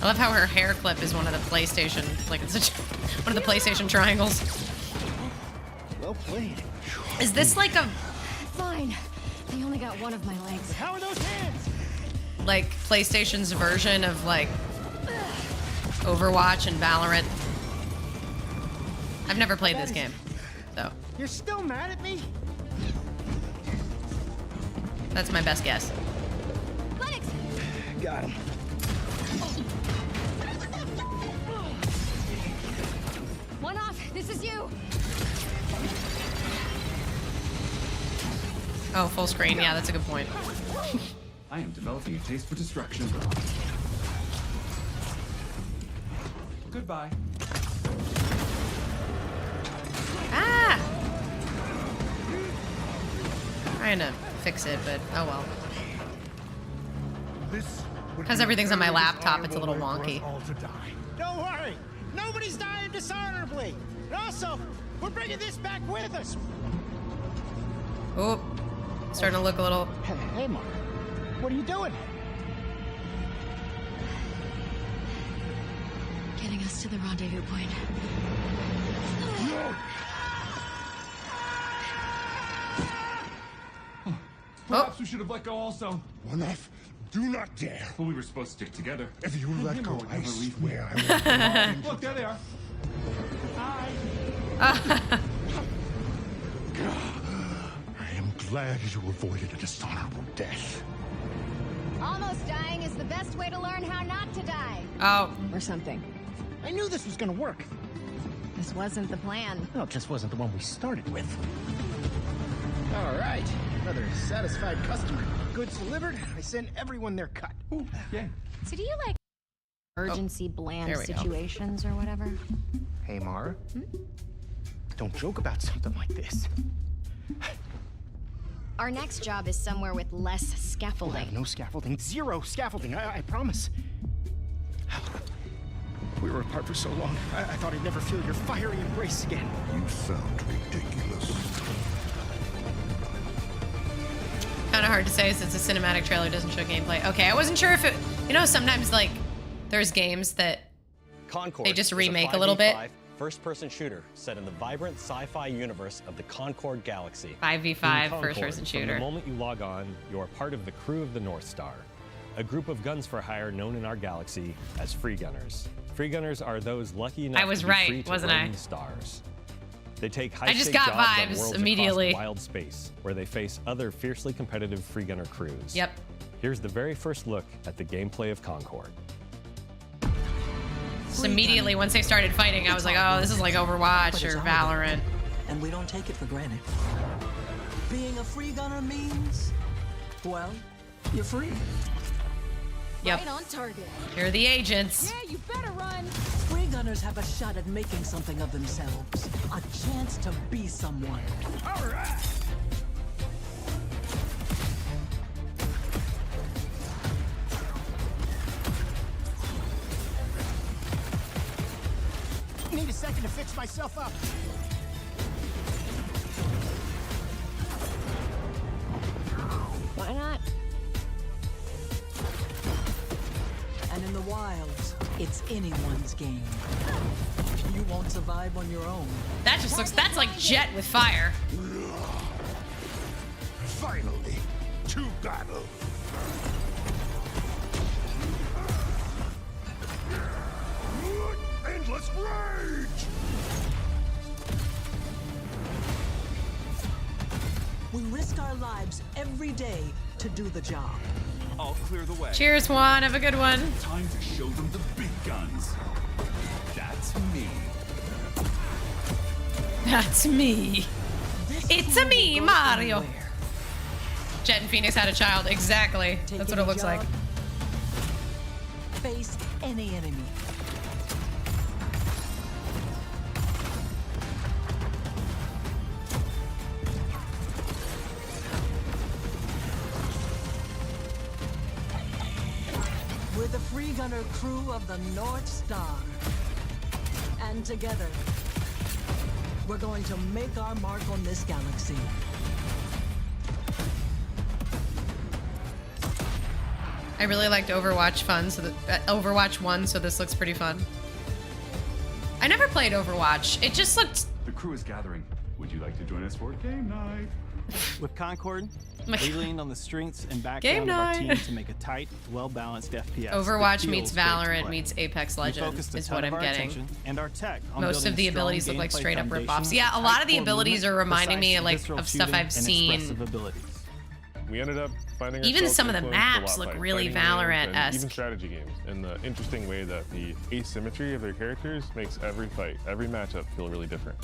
I love how her hair clip is one of the PlayStation, like it's one of the PlayStation triangles. Well played. Is this like a Fine. They only got one of my legs. How are those hands? like PlayStation's version of like Overwatch and Valorant? I've never played this game, so You're still mad at me? that's my best guess. Lennox! Got him. One off. This is you. Oh, full screen. Yeah, that's a good point. I am developing a taste for destruction. Goodbye. Ah! Trying to fix it, but oh well. Because everything's on my laptop, it's a little wonky. Don't worry. Nobody's dying dishonorably. And also, we're bringing this back with us. Oh, starting to look a little. Hey, Mark. What are you doing? Getting us to the rendezvous point. Perhaps we should have let go also. One off. Do not dare. But we were supposed to stick together. If you let go, I swear I will. Look, there they are. Hi. I am glad you avoided a dishonorable death. Almost dying is the best way to learn how not to die. Oh. Or something. I knew this was gonna work. This wasn't the plan. No, it just wasn't the one we started with. All right. Another satisfied customer. Goods delivered. I send everyone their cut. Ooh, yeah. So do you like emergency bland there we go. situations or whatever? Hey, Mara. Don't joke about something like this. Our next job is somewhere with less We'll scaffolding. have no scaffolding. Zero scaffolding. I promise. We were apart for so long. I thought I'd never feel your fiery embrace again. You sound ridiculous. Kind of hard to say since the cinematic trailer doesn't show gameplay. Okay, I wasn't sure if it. You know, sometimes like there's games that Concord they just is remake a 5v5 little bit. First-person shooter set in the vibrant sci-fi universe of the Concord galaxy. 5v5 In Concord, first-person shooter. From the moment you log on, you are part of the crew of the North Star, a group of guns for hire known in our galaxy as free gunners. Free gunners are those lucky enough I was to be right, free to wasn't roam I? the stars. They take I just high-stakes got jobs on vibes worlds immediately. across wild space, where they face other fiercely competitive free gunner crews. Yep. Here's the very first look at the gameplay of Concord. Just immediately once they started fighting, I was like, oh, this is like Overwatch or Valorant. And we don't take it for granted. Being a free gunner means, well, you're free. Yep. Right on target. You're the agents. Yeah, you better run. Free gunners have a shot at making something of themselves. A chance to be someone. All right. Need a second to fix myself up. Why not? And in the wilds, it's anyone's game. You won't survive on your own. That just looks, that's like Jet with fire. Finally, to battle. Endless rage! We risk our lives every day to do the job. I'll clear the way. Cheers, Juan. Have a good one. Time to show them the big guns. That's me. That's me. It's a me, Mario. Jet and Phoenix had a child. Exactly. That's what it looks like. Face any enemy. We're the free gunner crew of the North Star. And together, we're going to make our mark on this galaxy. I really liked Overwatch Overwatch 1, so this looks pretty fun. I never played Overwatch. It just looked... The crew is gathering. Would you like to join us for game night? With Concord, we leaned on the strengths and Game background of our night. team to make a tight, well-balanced FPS. Overwatch that meets feels great to Valorant play. meets Apex We Legends focused a is ton what of I'm our getting. attention and our tech on Most of building the a strong abilities look like gameplay straight up foundation ripoffs. Yeah, a with lot tight of the core abilities movement, are reminding me precise like visceral of stuff shooting, I've and seen. expressive abilities. We ended up finding Even ourselves some of the influenced a maps lot look by really fighting games and Valorant-esque. even strategy games, in the interesting way that the asymmetry of their characters makes every fight, every matchup feel really different.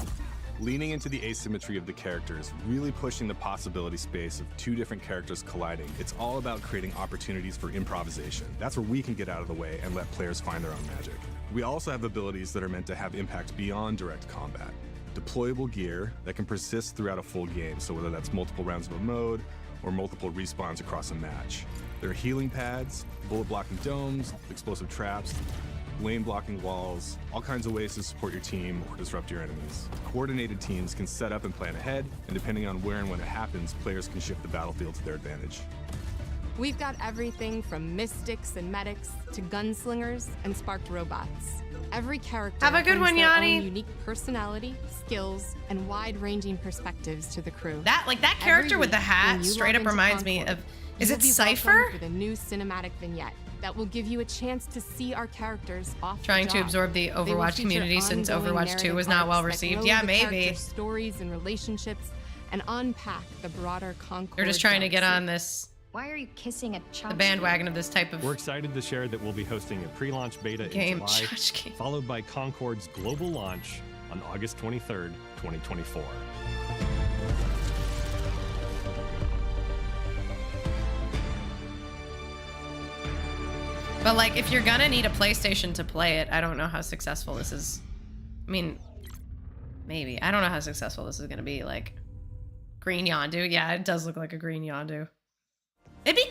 Leaning into the asymmetry of the characters, really pushing the possibility space of two different characters colliding. It's all about creating opportunities for improvisation. That's where we can get out of the way and let players find their own magic. We also have abilities that are meant to have impact beyond direct combat. Deployable gear that can persist throughout a full game, so whether that's multiple rounds of a mode or multiple respawns across a match. There are healing pads, bullet blocking domes, explosive traps, lane blocking walls, all kinds of ways to support your team or disrupt your enemies. Coordinated teams can set up and plan ahead, and depending on where and when it happens, players can shift the battlefield to their advantage. We've got everything from mystics and medics to gunslingers and sparked robots. Every character Have a good brings one, their Yanni. own unique personality, skills, and wide-ranging perspectives to the crew. That character Every with the week, hat when you straight log up into reminds me Concord, of... Is you'll it be Cypher? welcomed with a new cinematic vignette that will give you a chance to see our characters off Trying the to job. absorb the They will Overwatch feature community since ongoing Overwatch 2 narrative was not well arcs that received. grow Yeah, the maybe. characters' stories and relationships and unpack the broader Concord. They're just trying to get galaxy. on this... Why are you kissing a the bandwagon of this type of... We're excited to share that we'll be hosting a pre-launch beta Game, in July, judge game. followed by Concord's global launch on August 23rd, 2024. But like, if you're gonna need a PlayStation to play it, I don't know how successful this is. I mean, maybe. I don't know how successful this is gonna be. Like, green Yondu. Yeah, it does look like a green Yondu.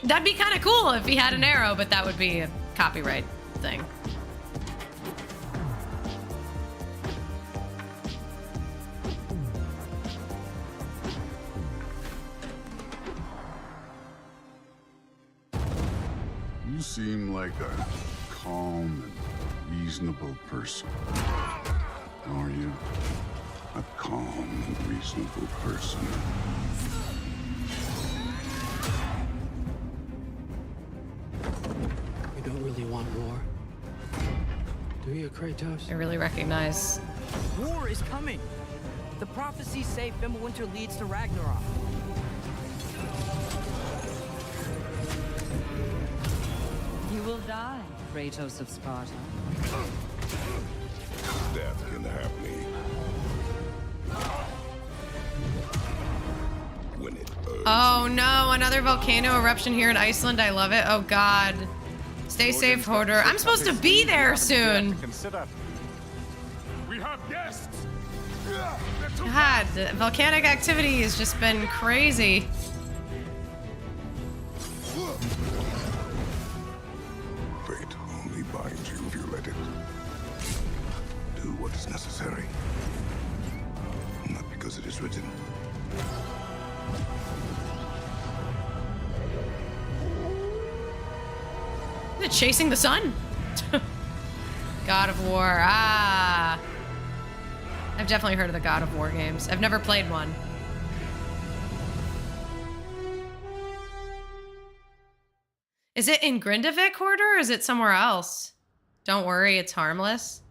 That'd be kind of cool if he had an arrow, but that would be a copyright thing. You seem like a calm and reasonable person. Are you? A calm and reasonable person. You don't really want war, do you, Kratos? I really recognize. War is coming. The prophecies say Fimbulwinter leads to Ragnarok. You will die, Kratos of Sparta. Death can have me. When it urges. Oh no, another volcano eruption here in Iceland. I love it. Oh god. Stay safe, Hoarder. I'm supposed to be there soon. We have guests. God, the volcanic activity has just been crazy. Fate only binds you if you let it. Do what is necessary. Not because it is written. Is it chasing the sun? God of War. Ah. I've definitely heard of the God of War games. I've never played one. Is it in Grindavik, Hoarder, or is it somewhere else? Don't worry, it's harmless.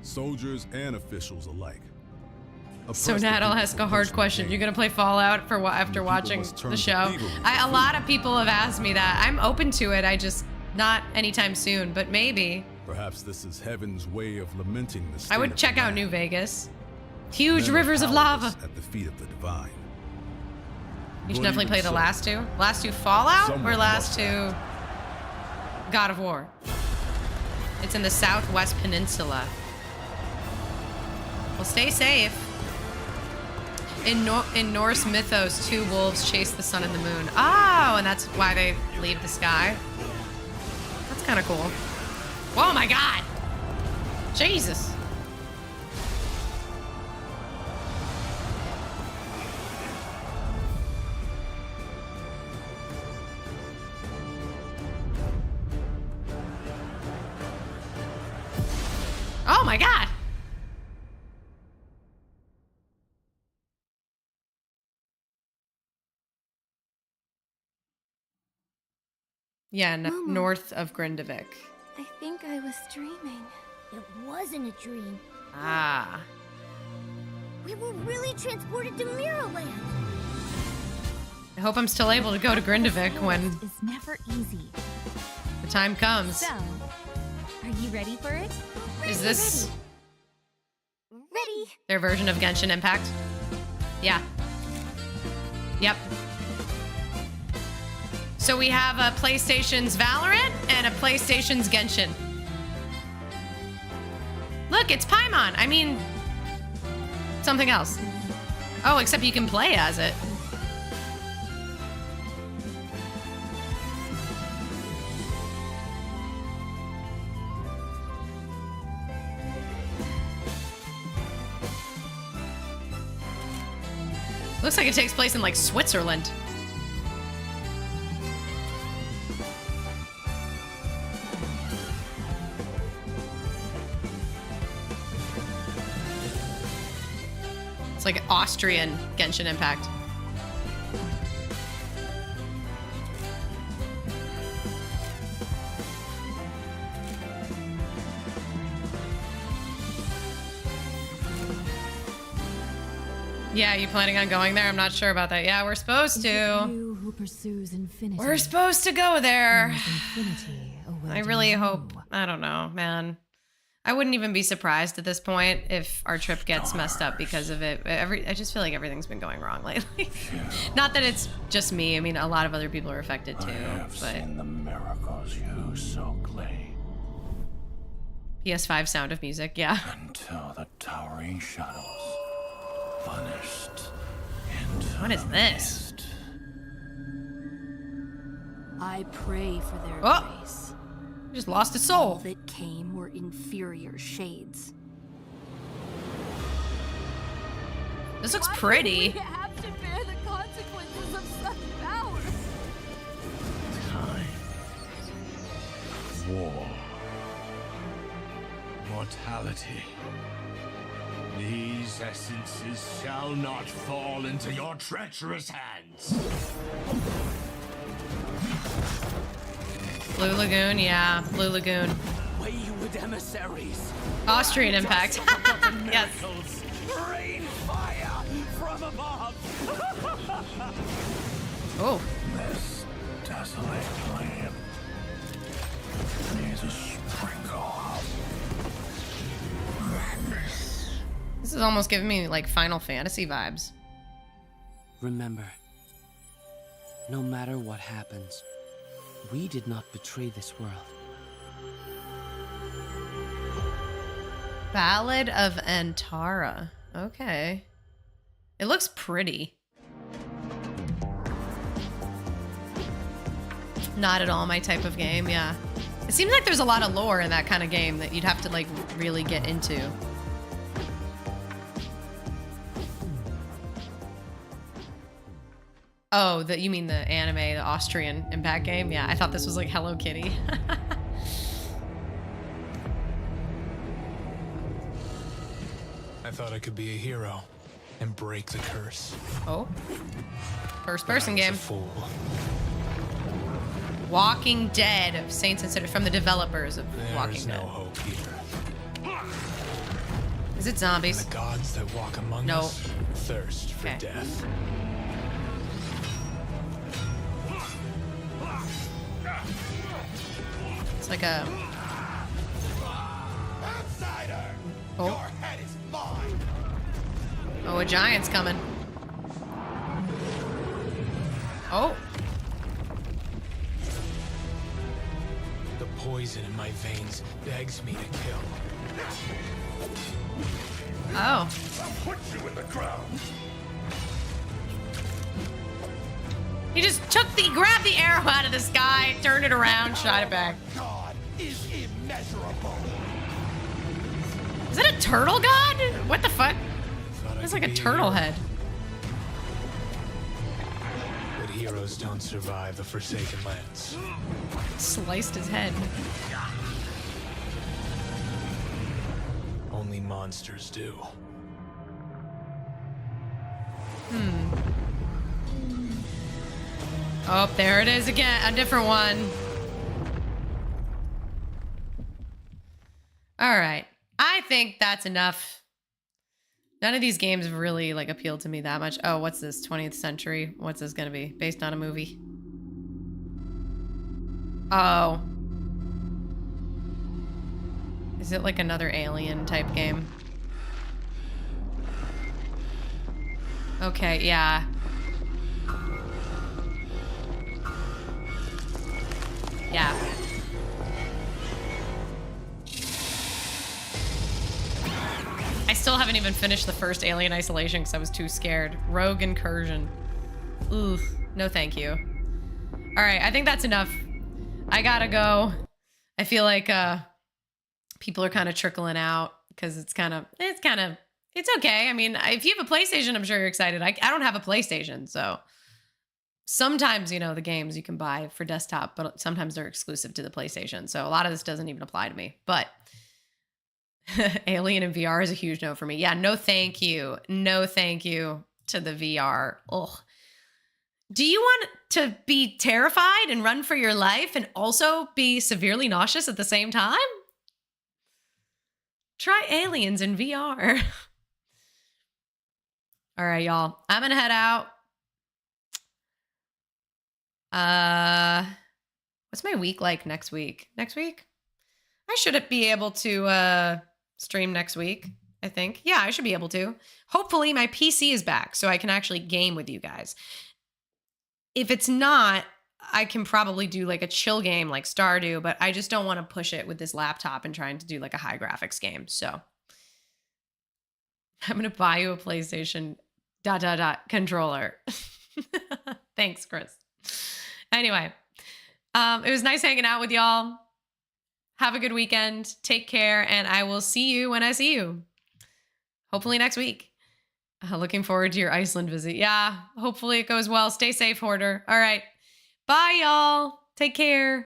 soldiers and officials alike. So Nat, I'll ask a hard question. You're gonna play Fallout for after watching the show? A lot of people have asked me that. I'm open to it. I just not anytime soon, but maybe. Perhaps this is heaven's way of lamenting the state I would of check the out land. New Vegas. Huge Men are rivers of powerless lava. at the feet of the divine. You should But definitely even play the so, last two. Last two Fallout someone or last must two God of War. It's in the Southwest Peninsula. Well, stay safe. In Norse mythos, two wolves chase the sun and the moon. Oh, and that's why they leave the sky. That's kind of cool. Whoa, my God. Jesus. Oh my God. Yeah, north of Grindavik. I think I was dreaming. It wasn't a dream. Ah. We were really transported to Mirrorland. I hope I'm still able to go to Grindavik when It's never easy. the time comes. So, are you ready for it? Is this Ready. their version of Genshin Impact? Yeah. Yep. So we have a PlayStation's Valorant and a PlayStation's Genshin. Look, it's Paimon. I mean, something else. Oh, except you can play as it. Looks like it takes place in like Switzerland. It's like Austrian Genshin Impact. Yeah, you planning on going there? I'm not sure about that. Yeah, we're supposed to. You who pursues infinity. We're supposed to go there. Infinity I really hope. I don't know, man. I wouldn't even be surprised at this point if our trip gets messed up because of it. I just feel like everything's been going wrong lately. Not that it's just me. I mean, a lot of other people are affected too. I have seen the miracles you so claim. PS5 Sound of Music, yeah. Until the towering shadows vanished into What is this? I pray for their Oh! grace. Just lost a All soul. that came were inferior shades. This looks pretty. We have to bear the consequences of such power. time. War. Mortality. These essences shall not fall into your treacherous hands. Blue Lagoon, yeah. Blue Lagoon. Wayward emissaries. Austrian Impact. Yes. Rain fire from above. Oh. This desolate land needs a sprinkle of madness. This is almost giving me like Final Fantasy vibes. Remember, no matter what happens, we did not betray this world. Ballad of Antara. Okay. It looks pretty. Not at all my type of game, yeah. It seems like there's a lot of lore in that kind of game that you'd have to like really get into. Oh, you mean the anime, the Austrian Impact game? Yeah, I thought this was like Hello Kitty. I thought I could be a hero and break the curse. Oh. First person game. Fool. Walking Dead of Saints and Sinners from the developers of Walking There's Dead. no hope here. Is it zombies? And the gods that walk among us thirst for death. It's like a... Oh. Your head is mine. Oh, a giant's coming. Oh. The poison in my veins begs me to kill. Oh. I'll put you in the ground. He just grabbed the arrow out of the sky, turned it around, shot it back. God is immeasurable. Is that a turtle god? What the fuck? It's like a turtle head. But heroes don't survive the Forsaken Lands. Sliced his head. Only monsters do. Oh, there it is again. A different one. All right. I think that's enough. None of these games really like appealed to me that much. Oh, what's this? 20th century? What's this gonna be? Based on a movie? Oh. Is it like another Alien type game? Okay, yeah. Yeah. I still haven't even finished the first Alien Isolation because I was too scared. Rogue Incursion. Ooh, no thank you. All right, I think that's enough. I gotta go. I feel like people are kind of trickling out because it's okay. I mean, if you have a PlayStation, I'm sure you're excited. I don't have a PlayStation, so sometimes, you know, the games you can buy for desktop, but sometimes they're exclusive to the PlayStation. So a lot of this doesn't even apply to me, but Alien in VR is a huge no for me. Yeah, no thank you. No thank you to the VR. Ugh. Do you want to be terrified and run for your life and also be severely nauseous at the same time? Try Aliens in VR. All right, y'all. I'm gonna head out. What's my week like next week? Next week? I should be able to stream next week, I think. Yeah, I should be able to. Hopefully my PC is back so I can actually game with you guys. If it's not, I can probably do like a chill game like Stardew, but I just don't want to push it with this laptop and trying to do like a high graphics game. So I'm going to buy you a PlayStation ... controller. Thanks, Chris. Anyway, it was nice hanging out with y'all. Have a good weekend. Take care, and I will see you when I see you. Hopefully next week. Looking forward to your Iceland visit. Yeah, hopefully it goes well. Stay safe, Hoarder. All right. Bye, y'all. Take care.